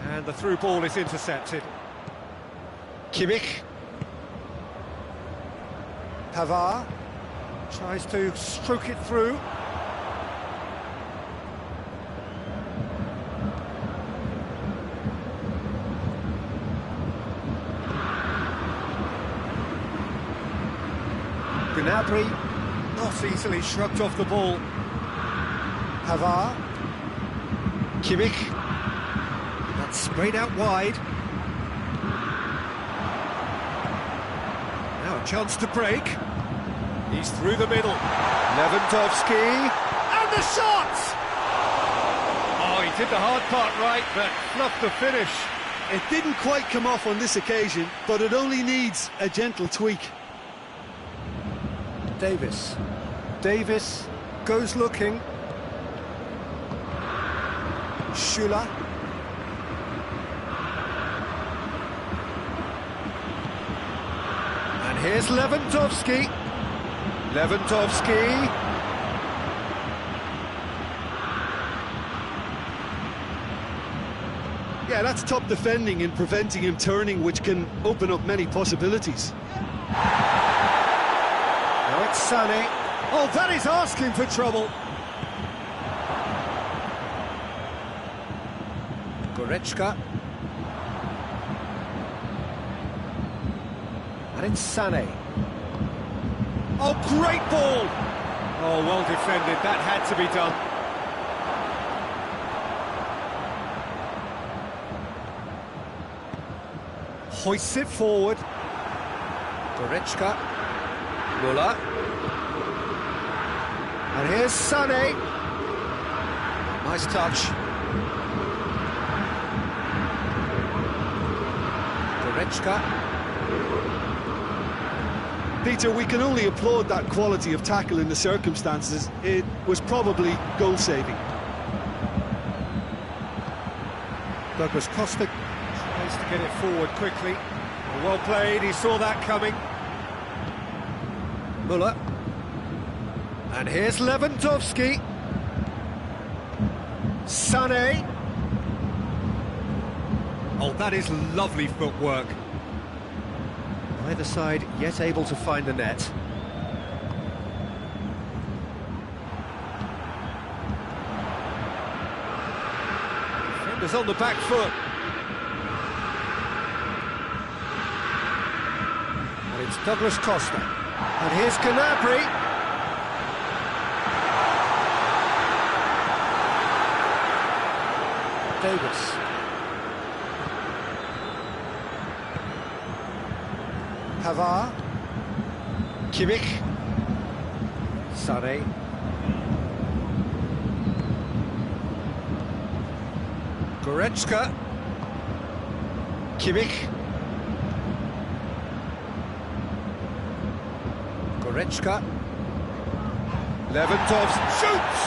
And the through ball is intercepted. Kimmich. Pavard tries to stroke it through. Gnabry not easily shrugged off the ball. Pavard. Kimmich. That's sprayed out wide. Now a chance to break. He's through the middle. Lewandowski. And the shot! Oh, he did the hard part right, but fluffed the finish. It didn't quite come off on this occasion, but it only needs a gentle tweak. Davis. Davis goes looking. Schüller. And here's Lewandowski. Lewandowski. Yeah, that's top defending and preventing him turning, which can open up many possibilities. Now it's Sané. Oh, that is asking for trouble. Goretzka. And it's Sané. Oh, great ball! Oh, well defended. That had to be done. Hoists it forward. Goretzka. Müller. And here's Sané. Nice touch. Goretzka. Peter, we can only applaud that quality of tackle in the circumstances. It was probably goal-saving. Douglas Costa tries to get it forward quickly. Well played, he saw that coming. Müller. And here's Lewandowski. Sané. Oh, that is lovely footwork. Either side yet able to find the net. Defenders on the back foot. And it's Douglas Costa. And here's Gnabry. Davis. Pavard. Kimmich. Sané. Goretzka. Kimmich. Goretzka. Lewandowski shoots!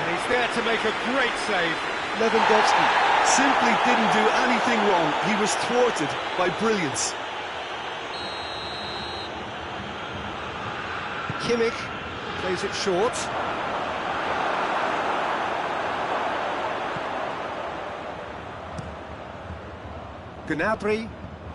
And he's there to make a great save. Lewandowski simply didn't do anything wrong. He was thwarted by brilliance. Kimmich plays it short. Gnabry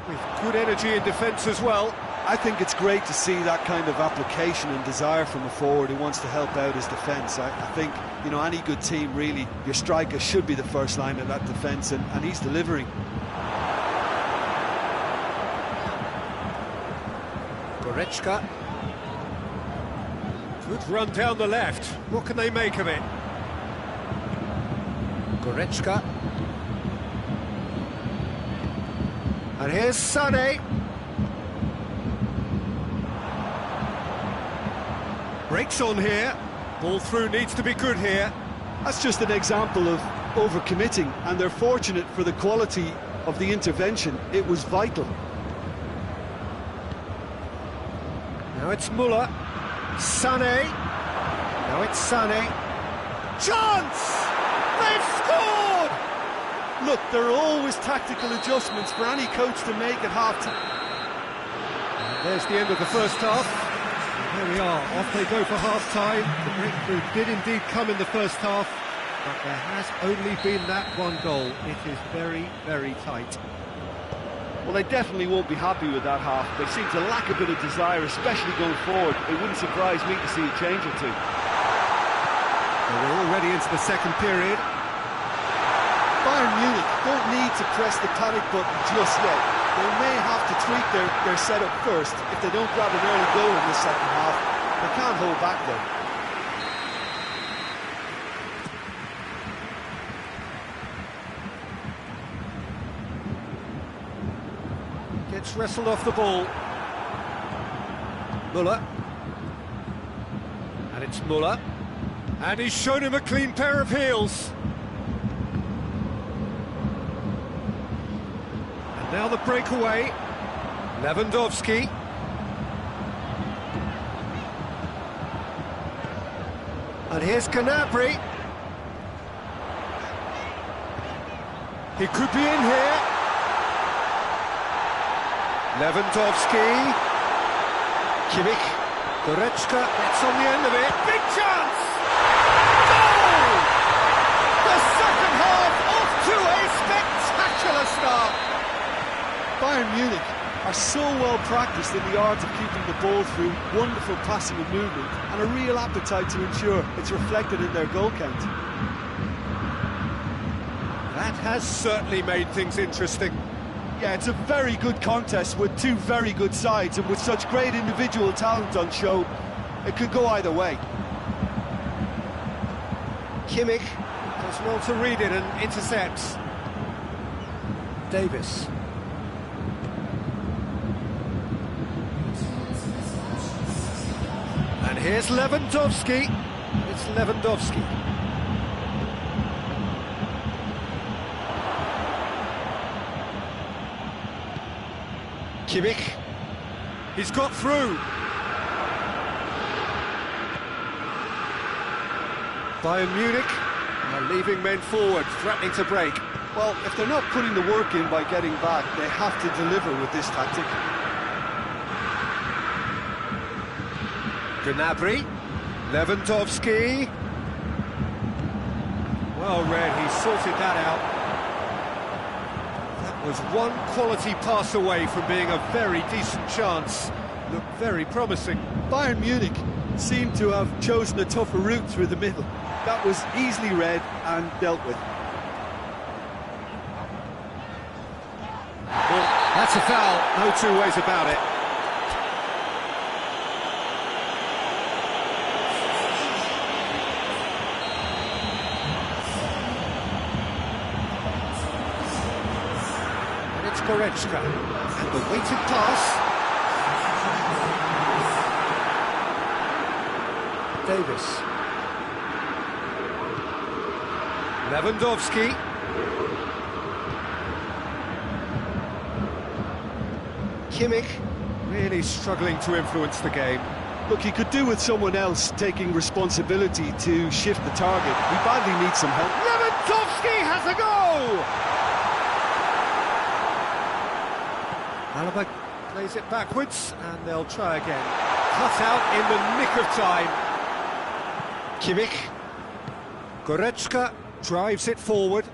with good energy in defence as well. I think it's great to see that kind of application and desire from a forward who wants to help out his defence. I think, you know, any good team, really, your striker should be the first line of that defence, and he's delivering. Goretzka. Good run down the left. What can they make of it? Goretzka. And here's Sané. Breaks on here. Ball through needs to be good here. That's just an example of overcommitting, and they're fortunate for the quality of the intervention. It was vital. Now it's Müller. Sané. Now it's Sané. Chance! They've scored! Look, there are always tactical adjustments for any coach to make at half-time. There's the end of the first half. There we are, off they go for half-time. The breakthrough did indeed come in the first half, but there has only been that one goal. It is very, very tight. Well, they definitely won't be happy with that half. They seem to lack a bit of desire, especially going forward. It wouldn't surprise me to see a change or two. Well, we're already into the second period. Bayern Munich don't need to press the panic button just yet. They may have to tweak their setup first if they don't grab an early goal in the second half. They can't hold back though. Gets wrestled off the ball. Müller. And it's Müller. And he's shown him a clean pair of heels. And now the breakaway. Lewandowski. And here's Gnabry. He could be in here. Lewandowski. Kimmich. Goretzka gets on the end of it. Big chance! Goal! The second half off to a spectacular start. Bayern Munich are so well practiced in the art of keeping the ball through, wonderful passing and movement, and a real appetite to ensure it's reflected in their goal count. That has certainly made things interesting. Yeah, it's a very good contest with two very good sides, and with such great individual talent on show, it could go either way. Kimmich does well to read it and intercepts. Davis. And here's Lewandowski. It's Lewandowski. Kimmich. He's got through. Bayern Munich are leaving men forward, threatening to break. Well, if they're not putting the work in by getting back, they have to deliver with this tactic. Gnabry, Lewandowski. Well read, he sorted that out. That was one quality pass away from being a very decent chance. Looked very promising. Bayern Munich seemed to have chosen a tougher route through the middle. That was easily read and dealt with. Well, that's a foul, no two ways about it. And it's Goretzka, and the weighted pass. Davis. Lewandowski. Kimmich really struggling to influence the game. Look, he could do with someone else taking responsibility to shift the target. We badly need some help. Lewandowski has a goal! Alaba plays it backwards, and they'll try again. Cut out in the nick of time. Kimmich. Goretzka drives it forward.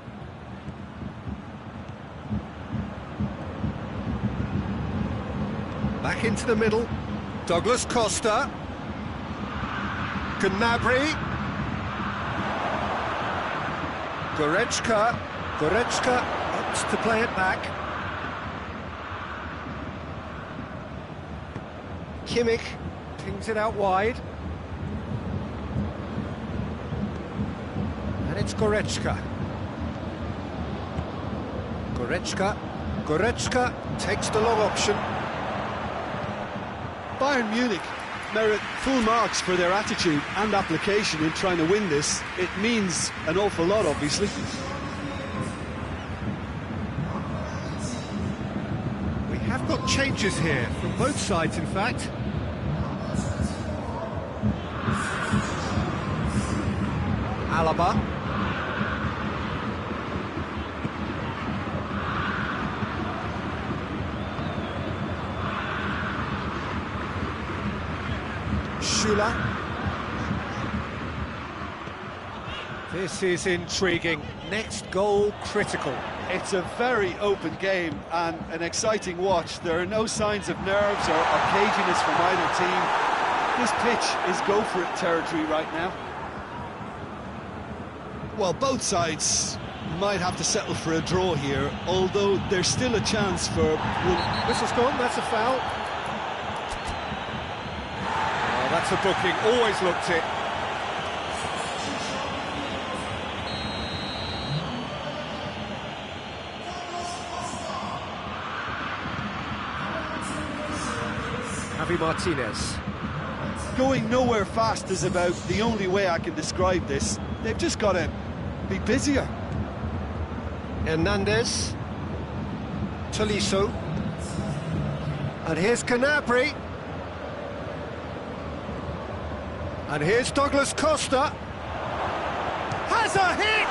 Back into the middle. Douglas Costa. Gnabry. Goretzka. Goretzka opts to play it back. Kimmich pings it out wide. And it's Goretzka. Goretzka. Goretzka takes the long option. Bayern Munich merit full marks for their attitude and application in trying to win this. It means an awful lot, obviously. We have got changes here, from both sides, in fact. Alaba. Schüller. This is intriguing. Next goal critical. It's a very open game and an exciting watch. There are no signs of nerves or caginess from either team. This pitch is go-for-it territory right now. Well, both sides might have to settle for a draw here, although there's still a chance for... Whistle's gone, that's a foul. Oh, that's a booking, always looked it. Javi Martinez. Going nowhere fast is about the only way I can describe this. They've just got to be busier. Hernandez. Tolisso. And here's Gnabry. And here's Douglas Costa. Has a hit!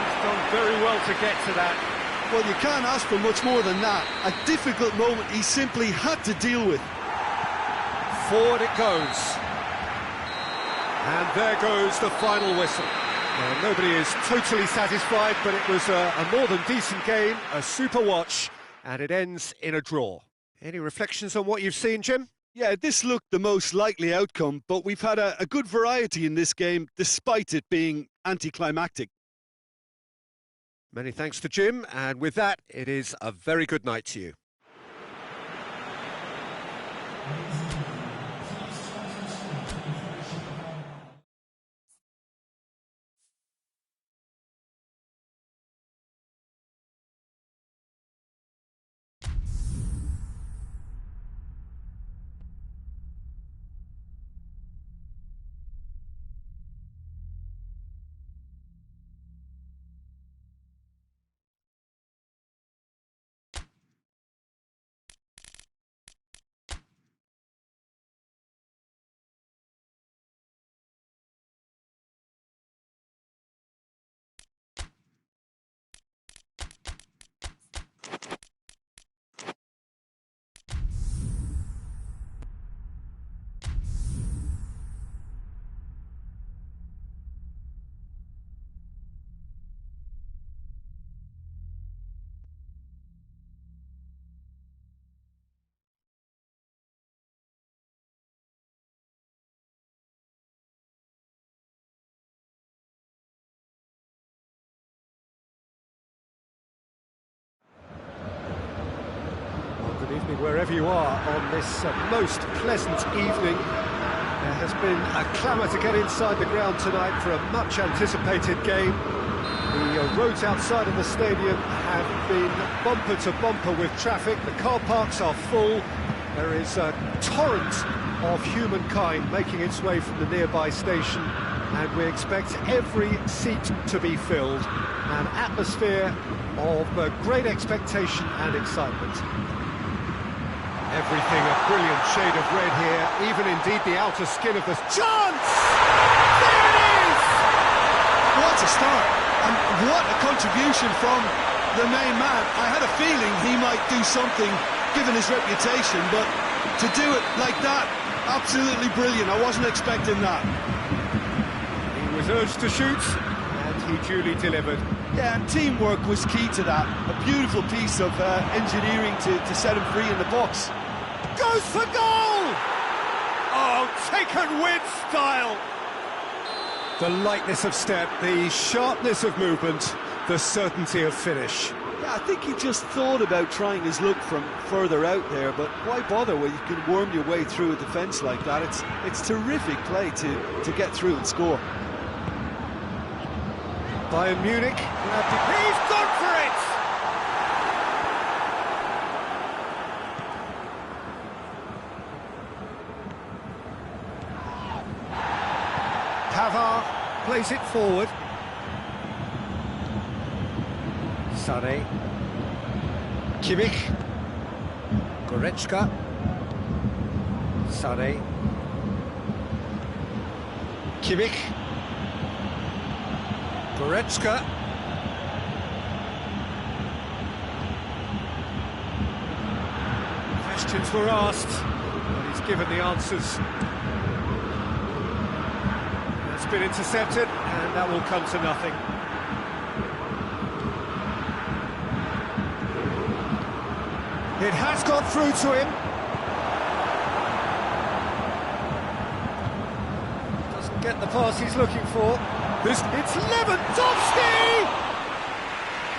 He's done very well to get to that. Well, you can't ask for much more than that. A difficult moment he simply had to deal with. Forward it goes. And there goes the final whistle. Now, nobody is totally satisfied, but it was a more than decent game, a super watch, and it ends in a draw. Any reflections on what you've seen, Jim? Yeah, this looked the most likely outcome, but we've had a good variety in this game, despite it being anticlimactic. Many thanks to Jim, and with that, it is a very good night to you. wherever you are on this most pleasant evening. There has been a clamour to get inside the ground tonight for a much-anticipated game. The roads outside of the stadium have been bumper to bumper with traffic. The car parks are full. There is a torrent of humankind making its way from the nearby station, and we expect every seat to be filled. An atmosphere of great expectation and excitement. Everything a brilliant shade of red here, even indeed the outer skin of the chance! There it is! What a start, and what a contribution from the main man. I had a feeling he might do something, given his reputation, but to do it like that, absolutely brilliant. I wasn't expecting that. He was urged to shoot, and he duly delivered. Yeah, and teamwork was key to that. A beautiful piece of engineering to set him free in the box. Goes for goal! Oh, taken with style! The lightness of step, the sharpness of movement, the certainty of finish. Yeah, I think he just thought about trying his luck from further out there, but why bother when you can worm your way through a defence like that? It's terrific play to get through and score. Bayern Munich, he's gone for it! Pavard plays it forward. Sané. Kimmich. Goretzka. Sané. Kimmich. Goretzka. Questions were asked, but he's given the answers. It's been intercepted, and that will come to nothing. It has got through to him. Doesn't get the pass he's looking for. It's Lewandowski!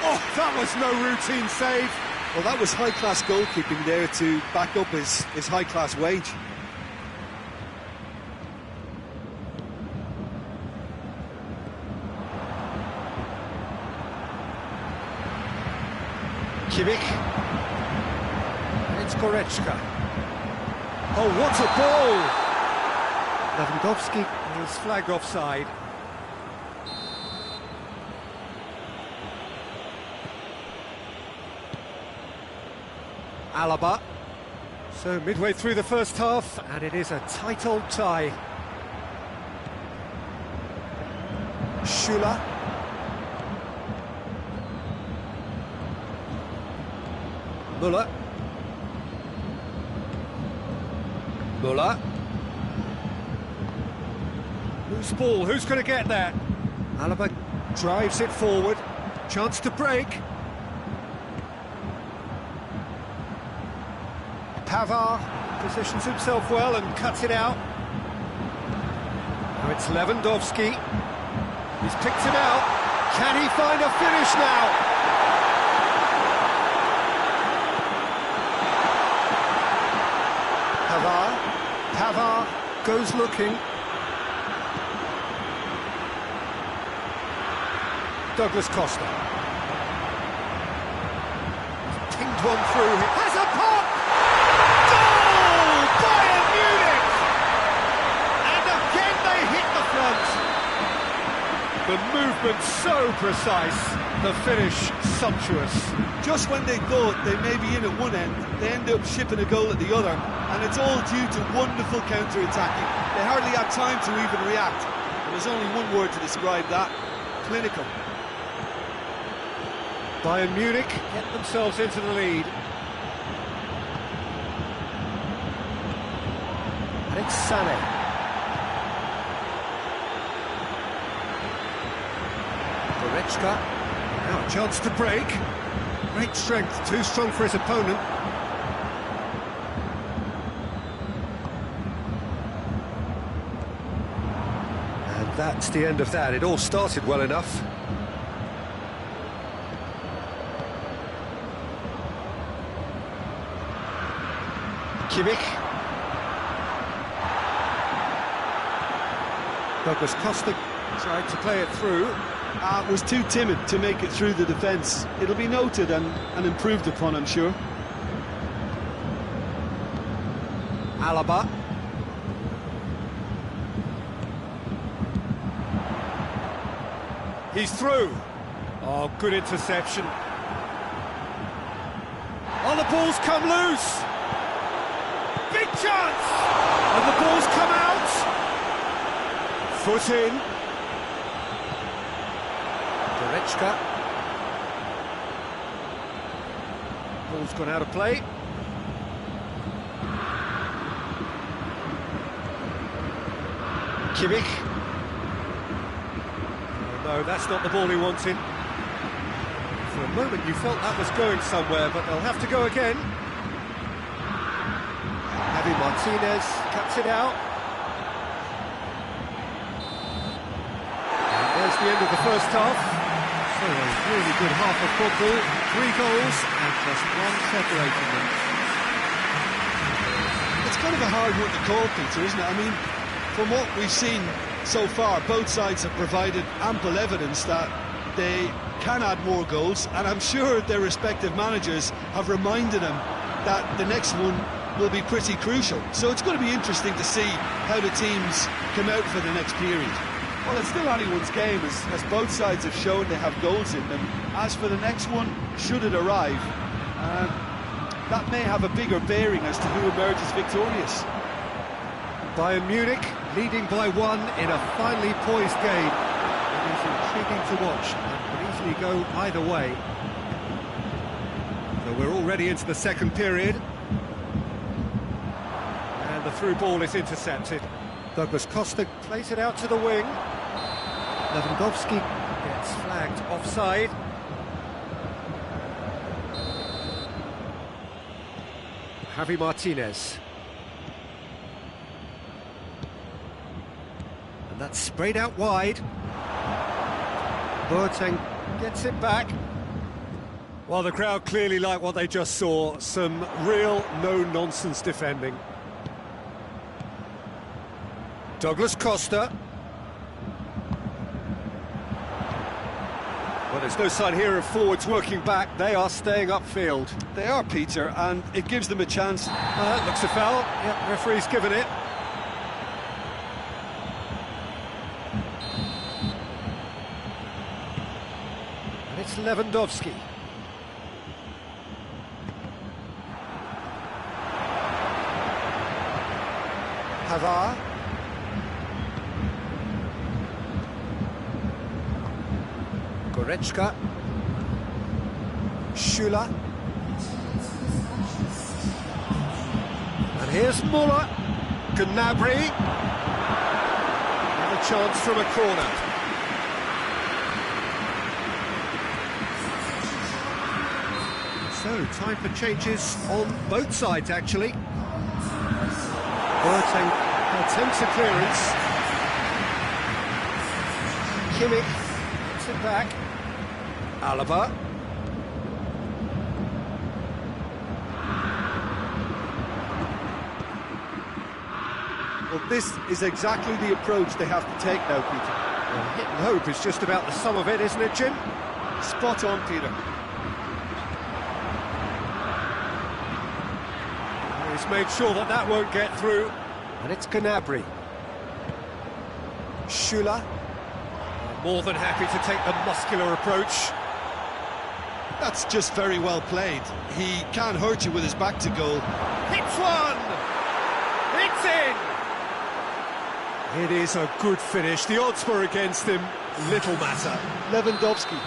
Oh, that was no routine save. Well, that was high-class goalkeeping there to back up his high-class wage. Kimmich. It's Goretzka. Oh, what a ball! Lewandowski is flagged offside. Alaba. So midway through the first half, and it is a tight old tie. Schüller. Müller. Müller. Loose ball, who's going to get there? Alaba drives it forward. Chance to break. Pavard positions himself well and cuts it out. Now it's Lewandowski. He's picked him out. Can he find a finish now? Pavard goes looking. Douglas Costa. Pinged one through. He has a pop! Goal! Bayern Munich! And again they hit the front. The movement so precise, the finish sumptuous. Just when they thought they may be in at one end, they end up shipping a goal at the other, and it's all due to wonderful counter-attacking. They hardly had time to even react. There's only one word to describe that: clinical. Bayern Munich get themselves into the lead. And it's Sané. Goretzka. Now a chance to break. Great strength, too strong for his opponent. And that's the end of that. It all started well enough. Kimmich. Douglas Costa tried to play it through. Was too timid to make it through the defence. It'll be noted and improved upon, I'm sure. Alaba. He's through. Oh, good interception. Oh, the ball's come loose. Big chance! And the ball's come out. Foot in. Goretzka. Ball's gone out of play. Kimmich. Oh, no, that's not the ball he wanted. For a moment you felt that was going somewhere, but they'll have to go again. Javi Martinez cuts it out. And there's the end of the first half. So a really good half of football. 3 goals and just one separating them. It's kind of a hard one to call, Peter, isn't it? I mean, from what we've seen so far, both sides have provided ample evidence that they can add more goals, and I'm sure their respective managers have reminded them that the next one will be pretty crucial. So it's going to be interesting to see how the teams come out for the next period. Well, it's still anyone's game, as both sides have shown they have goals in them. As for the next one, should it arrive, that may have a bigger bearing as to who emerges victorious. Bayern Munich leading by 1 in a finely poised game. It is intriguing to watch and could easily go either way. So we're already into the second period. And the through ball is intercepted. Douglas Costa plays it out to the wing. Lewandowski gets flagged offside. Javi Martinez. And that's sprayed out wide. Boateng gets it back. Well, the crowd clearly like what they just saw. Some real no-nonsense defending. Douglas Costa. Well, there's no sign here of forwards working back. They are staying upfield. They are, Peter, and it gives them a chance. Looks a foul. Yep, referee's given it. And it's Lewandowski. Hazard. Goretzka. Schüller. And here's Muller. Gnabry. And a chance from a corner. So, time for changes on both sides, actually. Boateng attempts a clearance. Kimmich gets it back. Alaba. Well, this is exactly the approach they have to take now, Peter. Well, hit and hope is just about the sum of it, isn't it, Jim? Spot on, Peter. He's made sure that that won't get through. And it's Gnabry. Schüller. More than happy to take the muscular approach. That's just very well played. He can't hurt you with his back to goal. Hits one! It's in! It is a good finish. The odds were against him. Little matter. Lewandowski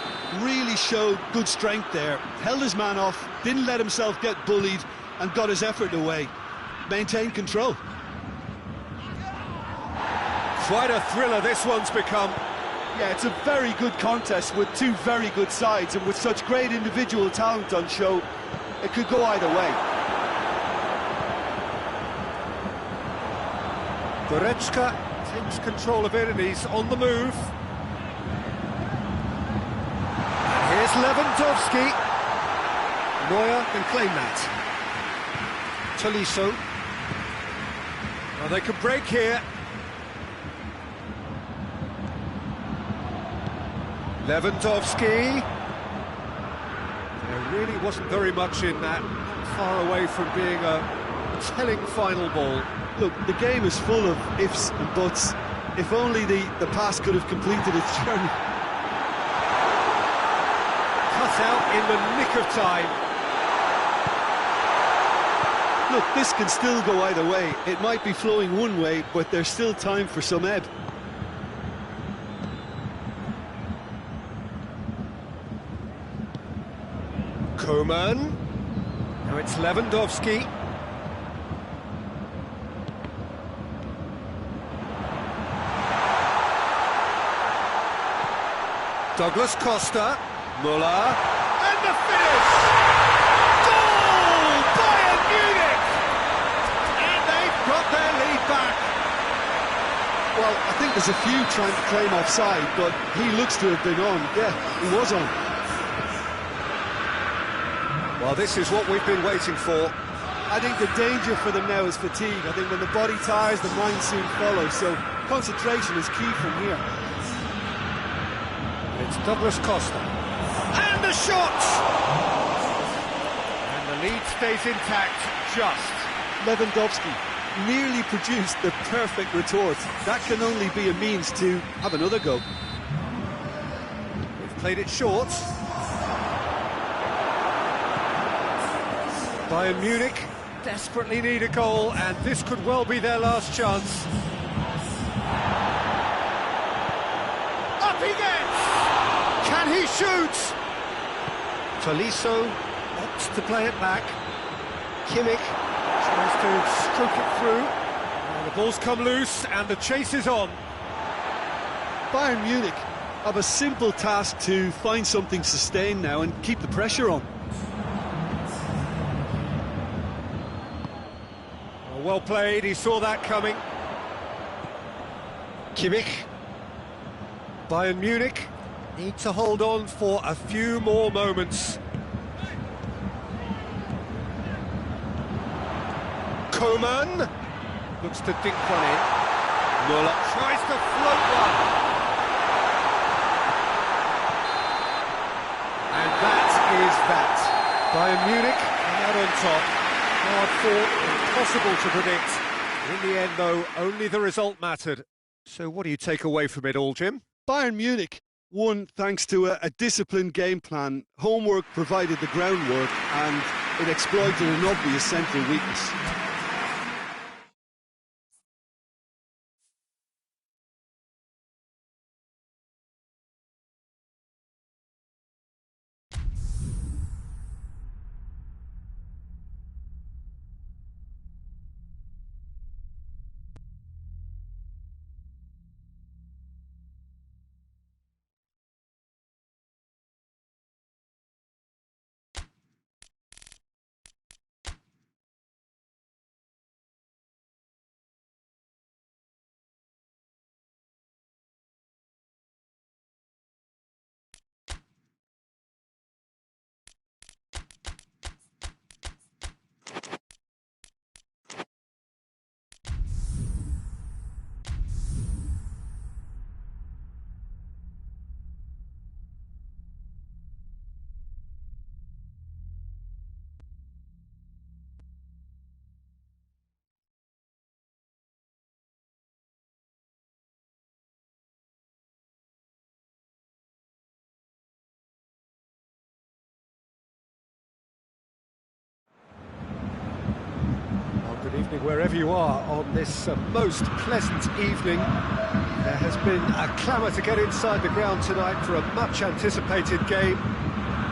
really showed good strength there. Held his man off, didn't let himself get bullied, and got his effort away. Maintained control. Quite a thriller this one's become. Yeah, it's a very good contest with two very good sides, and with such great individual talent on show, it could go either way. Goretzka takes control of it and he's on the move. And here's Lewandowski. Neuer can claim that. Tolisso. Well, they can break here. Lewandowski. There really wasn't very much in that. Not far away from being a telling final ball. Look, the game is full of ifs and buts. If only the pass could have completed its journey. Cut out in the nick of time. Look, this can still go either way. It might be flowing one way, but there's still time for some ebb. Koeman. Now it's Lewandowski. Douglas Costa. Muller. And the finish! Goal! Bayern Munich! And they've got their lead back. Well, I think there's a few trying to claim offside, but he looks to have been on. Yeah, he was on. Well, this is what we've been waiting for. I think the danger for them now is fatigue. I think when the body tires, the mind soon follows. So concentration is key from here. It's Douglas Costa. And the shot! And the lead stays intact, just. Lewandowski nearly produced the perfect retort. That can only be a means to have another go. They've played it short. Bayern Munich desperately need a goal, and this could well be their last chance. Up he gets! Can he shoot? Tolisso opts to play it back. Kimmich tries to stroke it through. And the ball's come loose, and the chase is on. Bayern Munich have a simple task to find something sustained now and keep the pressure on. Well played, he saw that coming. Kimmich. Bayern Munich need to hold on for a few more moments. Koeman looks to dink one in. Muller tries to float one. And that is that. Bayern Munich out on top. Hard fought, impossible to predict. In the end, though, only the result mattered. So what do you take away from it all, Jim? Bayern Munich won thanks to a disciplined game plan. Homework provided the groundwork and it exploited an obvious central weakness. Good evening wherever you are on this most pleasant evening. There has been a clamour to get inside the ground tonight for a much anticipated game.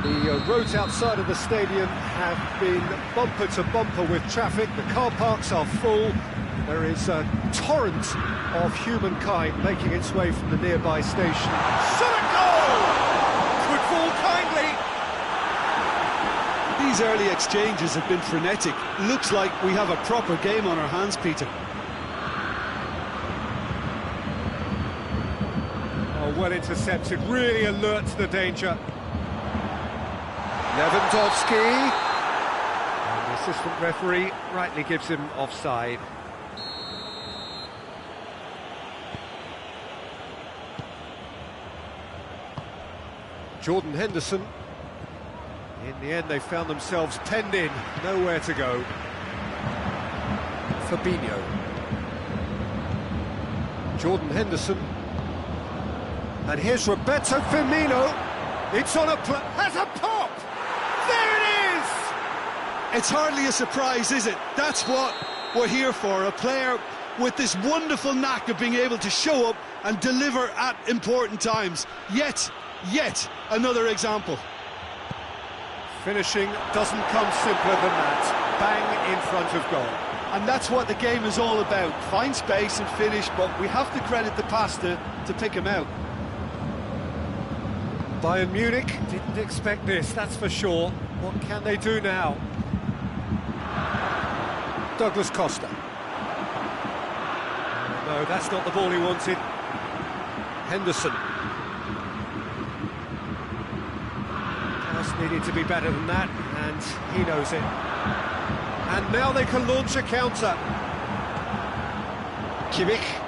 The roads outside of the stadium have been bumper to bumper with traffic. The car parks are full. There is a torrent of humankind making its way from the nearby station. Shot a goal! Could fall kindly. These early exchanges have been frenetic. Looks like we have a proper game on our hands, Peter. Oh, well intercepted, really alert to the danger. Lewandowski. And the assistant referee rightly gives him offside. Jordan Henderson. In the end, they found themselves penned in, nowhere to go. Fabinho. Jordan Henderson. And here's Roberto Firmino. It's on has a pop! There it is! It's hardly a surprise, is it? That's what we're here for, a player with this wonderful knack of being able to show up and deliver at important times. Yet another example. Finishing doesn't come simpler than that. Bang in front of goal. And that's what the game is all about. Find space and finish, but we have to credit the passer to pick him out. Bayern Munich didn't expect this, that's for sure. What can they do now? Douglas Costa. No, that's not the ball he wanted. Henderson. Pass needed to be better than that, and he knows it. And now they can launch a counter. Kimmich.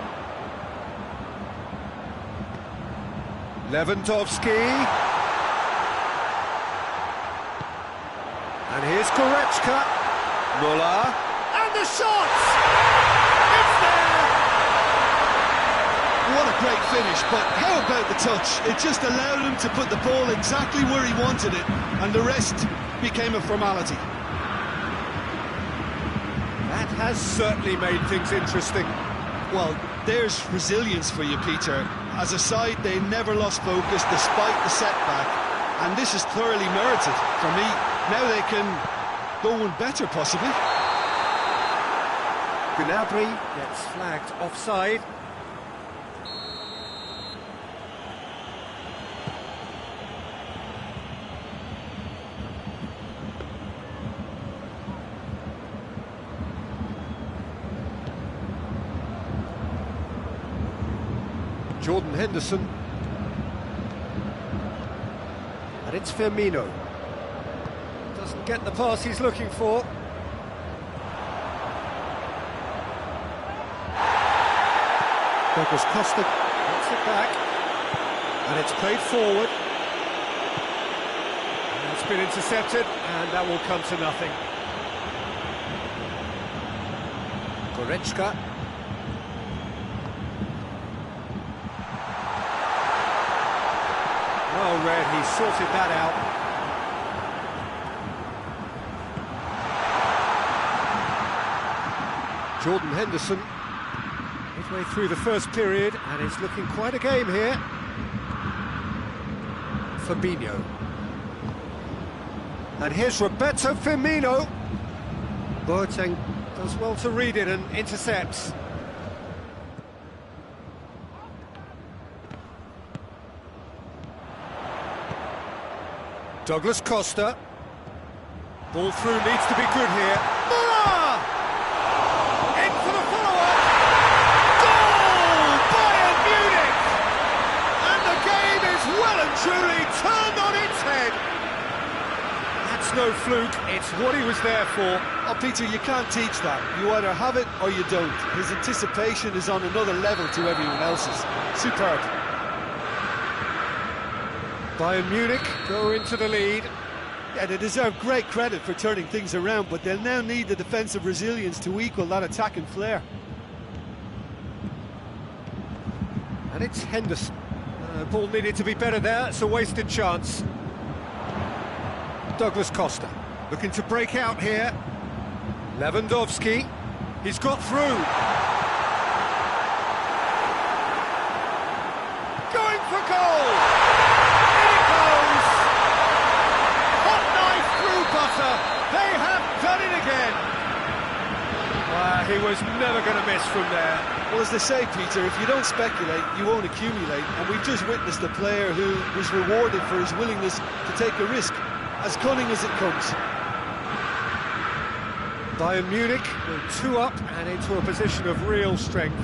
Lewandowski. And here's Goretzka. Müller. And the shot! It's there! What a great finish, but how about the touch? It just allowed him to put the ball exactly where he wanted it, and the rest became a formality. That has certainly made things interesting. Well, there's resilience for you, Peter. As a side, they never lost focus despite the setback, and this is thoroughly merited for me. Now they can go one better, possibly. Gnabry gets flagged offside. Jordan Henderson. And it's Firmino. Doesn't get the pass he's looking for. Douglas Costa gets it back. And it's played forward. And it's been intercepted, and that will come to nothing. Goretzka. Well read, he sorted that out. Jordan Henderson, midway through the first period, and it's looking quite a game here. Fabinho. And here's Roberto Firmino. Boateng does well to read it and intercepts. Douglas Costa. Ball through needs to be good here. Müller! In for the follow-up. Goal! Bayern Munich! And the game is well and truly turned on its head. That's no fluke, it's what he was there for. Oh, Peter, you can't teach that. You either have it or you don't. His anticipation is on another level to everyone else's. Superb. Bayern Munich go into the lead. Yeah, they deserve great credit for turning things around, but they'll now need the defensive resilience to equal that attacking flair. And it's Henderson. Ball needed to be better there, it's a wasted chance. Douglas Costa looking to break out here. Lewandowski, he's got through. Going for goal! In it goes! Hot knife through butter, they have done it again! He was never going to miss from there. Well, as they say, Peter, if you don't speculate, you won't accumulate, and we've just witnessed a player who was rewarded for his willingness to take a risk, as cunning as it comes. Bayern Munich go 2 up and into a position of real strength.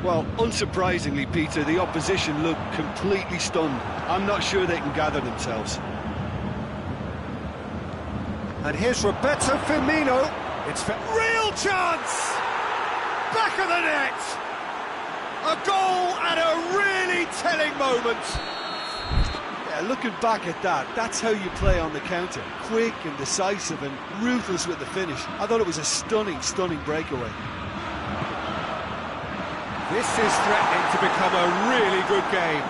Well, unsurprisingly, Peter, the opposition look completely stunned. I'm not sure they can gather themselves. And here's Roberto Firmino. It's real chance! Back of the net! A goal at a really telling moment. Yeah, Yeah, looking back at that, that's how you play on the counter. Quick and decisive and ruthless with the finish. I thought it was a stunning, stunning breakaway. This is threatening to become a really good game.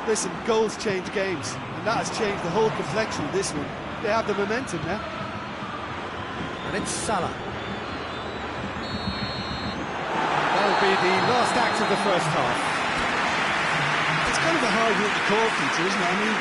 Listen, goals change games, and that has changed the whole complexion of this one. They have the momentum now. And it's Salah. That'll be the last act of the first half. It's kind of a hard one to call, Peter, isn't it? I mean,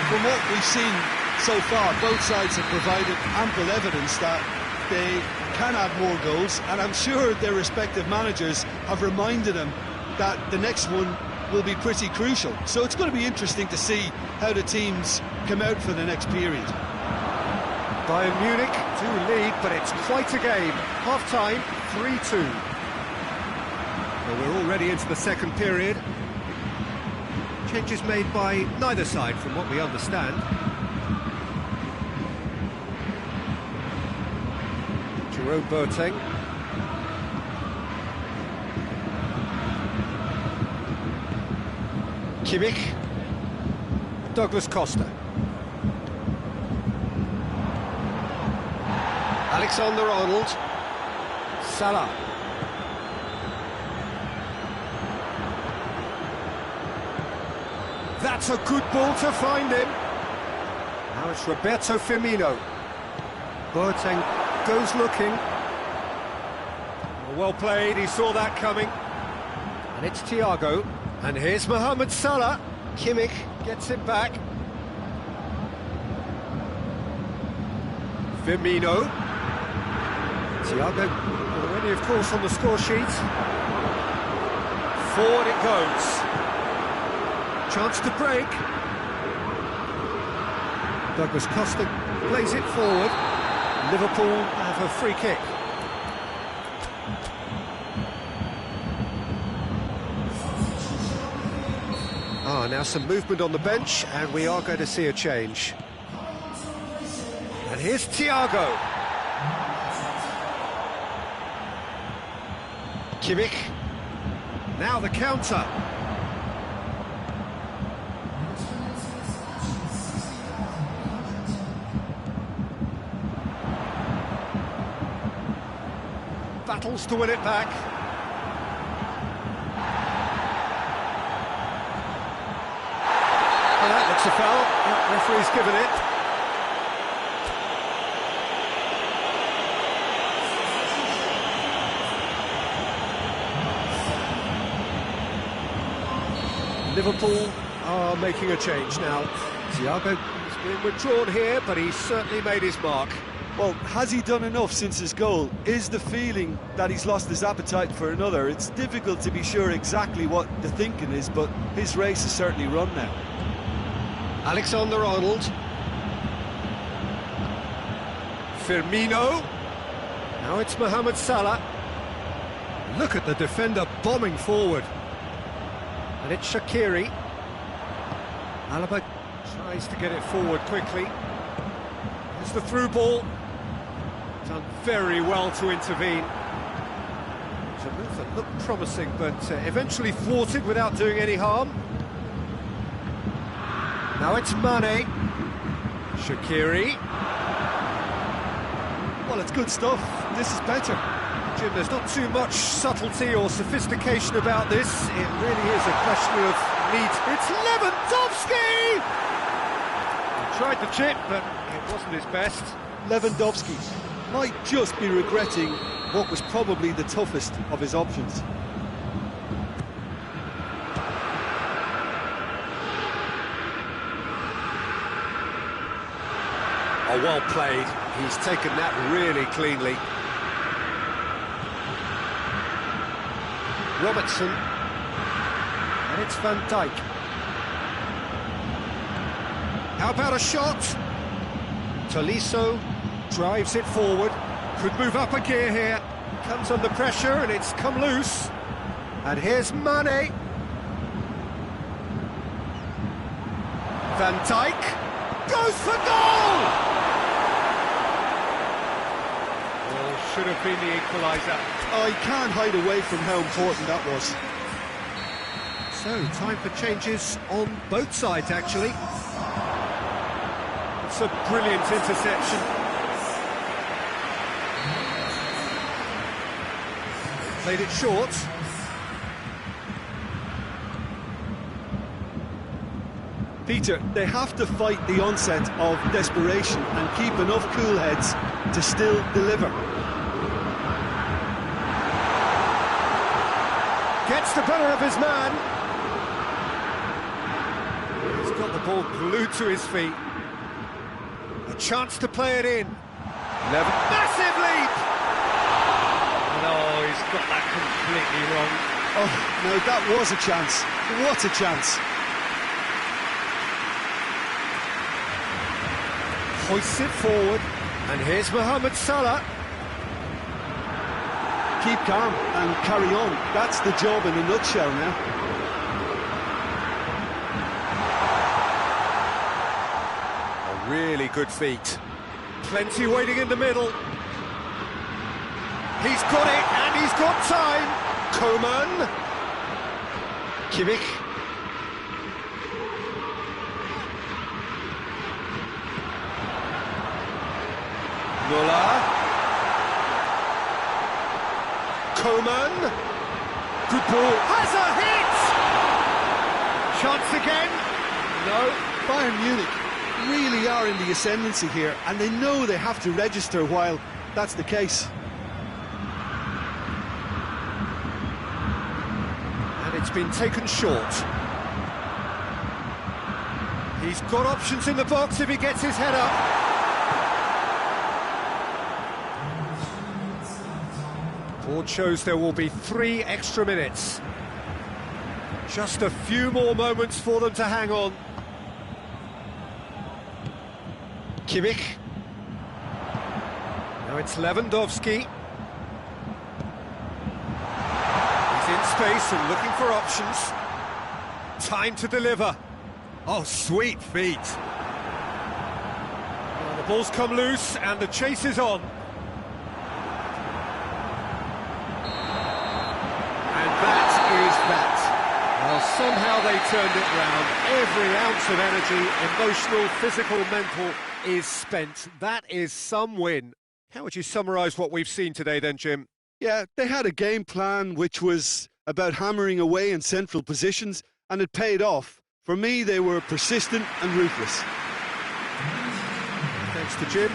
from what we've seen so far, both sides have provided ample evidence that they can add more goals, and I'm sure their respective managers have reminded them that the next one will be pretty crucial. So it's going to be interesting to see how the teams come out for the next period. Bayern Munich do lead, but it's quite a game. Half-time, 3-2. Well, we're already into the second period. Changes made by neither side, from what we understand. Jerome Boateng. Kimmich. Douglas Costa. Alexander-Arnold. Salah. That's a good ball to find him. Now it's Roberto Firmino. Boateng goes looking. Well played, he saw that coming. And it's Thiago. And here's Mohamed Salah. Kimmich gets it back. Firmino. Thiago already, of course, on the score sheet. Forward it goes. Chance to break. Douglas Costa plays it forward. Liverpool have a free kick. Now some movement on the bench, and we are going to see a change. And here's Thiago. Kimmich. Now the counter. Battles to win it back. Well, that looks a foul. The referee's given it. Liverpool are making a change now. Thiago is being withdrawn here, but he's certainly made his mark. Well, has he done enough since his goal? Is the feeling that he's lost his appetite for another? It's difficult to be sure exactly what the thinking is, but his race is certainly run now. Alexander-Arnold. Firmino. Now it's Mohamed Salah. Look at the defender bombing forward. And it's Shaqiri. Alaba tries to get it forward quickly. It's the through ball. Done very well to intervene. It's a move that looked promising, but eventually thwarted without doing any harm. Now it's Mane. Shaqiri. Well, it's good stuff. This is better. Jim, there's not too much subtlety or sophistication about this. It really is a question of need. It's Lewandowski! He tried the chip, but it wasn't his best. Lewandowski might just be regretting what was probably the toughest of his options. Oh, well played. He's taken that really cleanly. Robertson. And it's Van Dijk. How about a shot? Tolisso drives it forward. Could move up a gear here. Comes under pressure and it's come loose. And here's Mane. Van Dijk goes for goal! Should have been the equaliser. Oh, he can't hide away from how important that was. So, time for changes on both sides, actually. That's a brilliant interception. Played it short. Peter, they have to fight the onset of desperation and keep enough cool heads to still deliver. Gets the better of his man. He's got the ball glued to his feet. A chance to play it in. Massive leap! No, he's got that completely wrong. Oh, no, that was a chance. What a chance. Hoists it forward, and here's Mohamed Salah. Keep calm and carry on. That's the job in a nutshell now. A really good feat. Plenty waiting in the middle. He's got it, and he's got time. Coman. Kimmich. Muller. Coman. Good ball. Has a hit! Chance again. No. Bayern Munich really are in the ascendancy here, and they know they have to register while that's the case. And it's been taken short. He's got options in the box if he gets his head up. Board shows there will be 3 extra minutes. Just a few more moments for them to hang on. Kimmich. Now it's Lewandowski. He's in space and looking for options. Time to deliver. Oh, sweet feet. Well, the ball's come loose and the chase is on. That. Well, somehow they turned it round. Every ounce of energy, emotional, physical, mental, is spent. That is some win. How would you summarise what we've seen today then, Jim? Yeah, they had a game plan which was about hammering away in central positions, and it paid off. For me, they were persistent and ruthless. Thanks to Jim.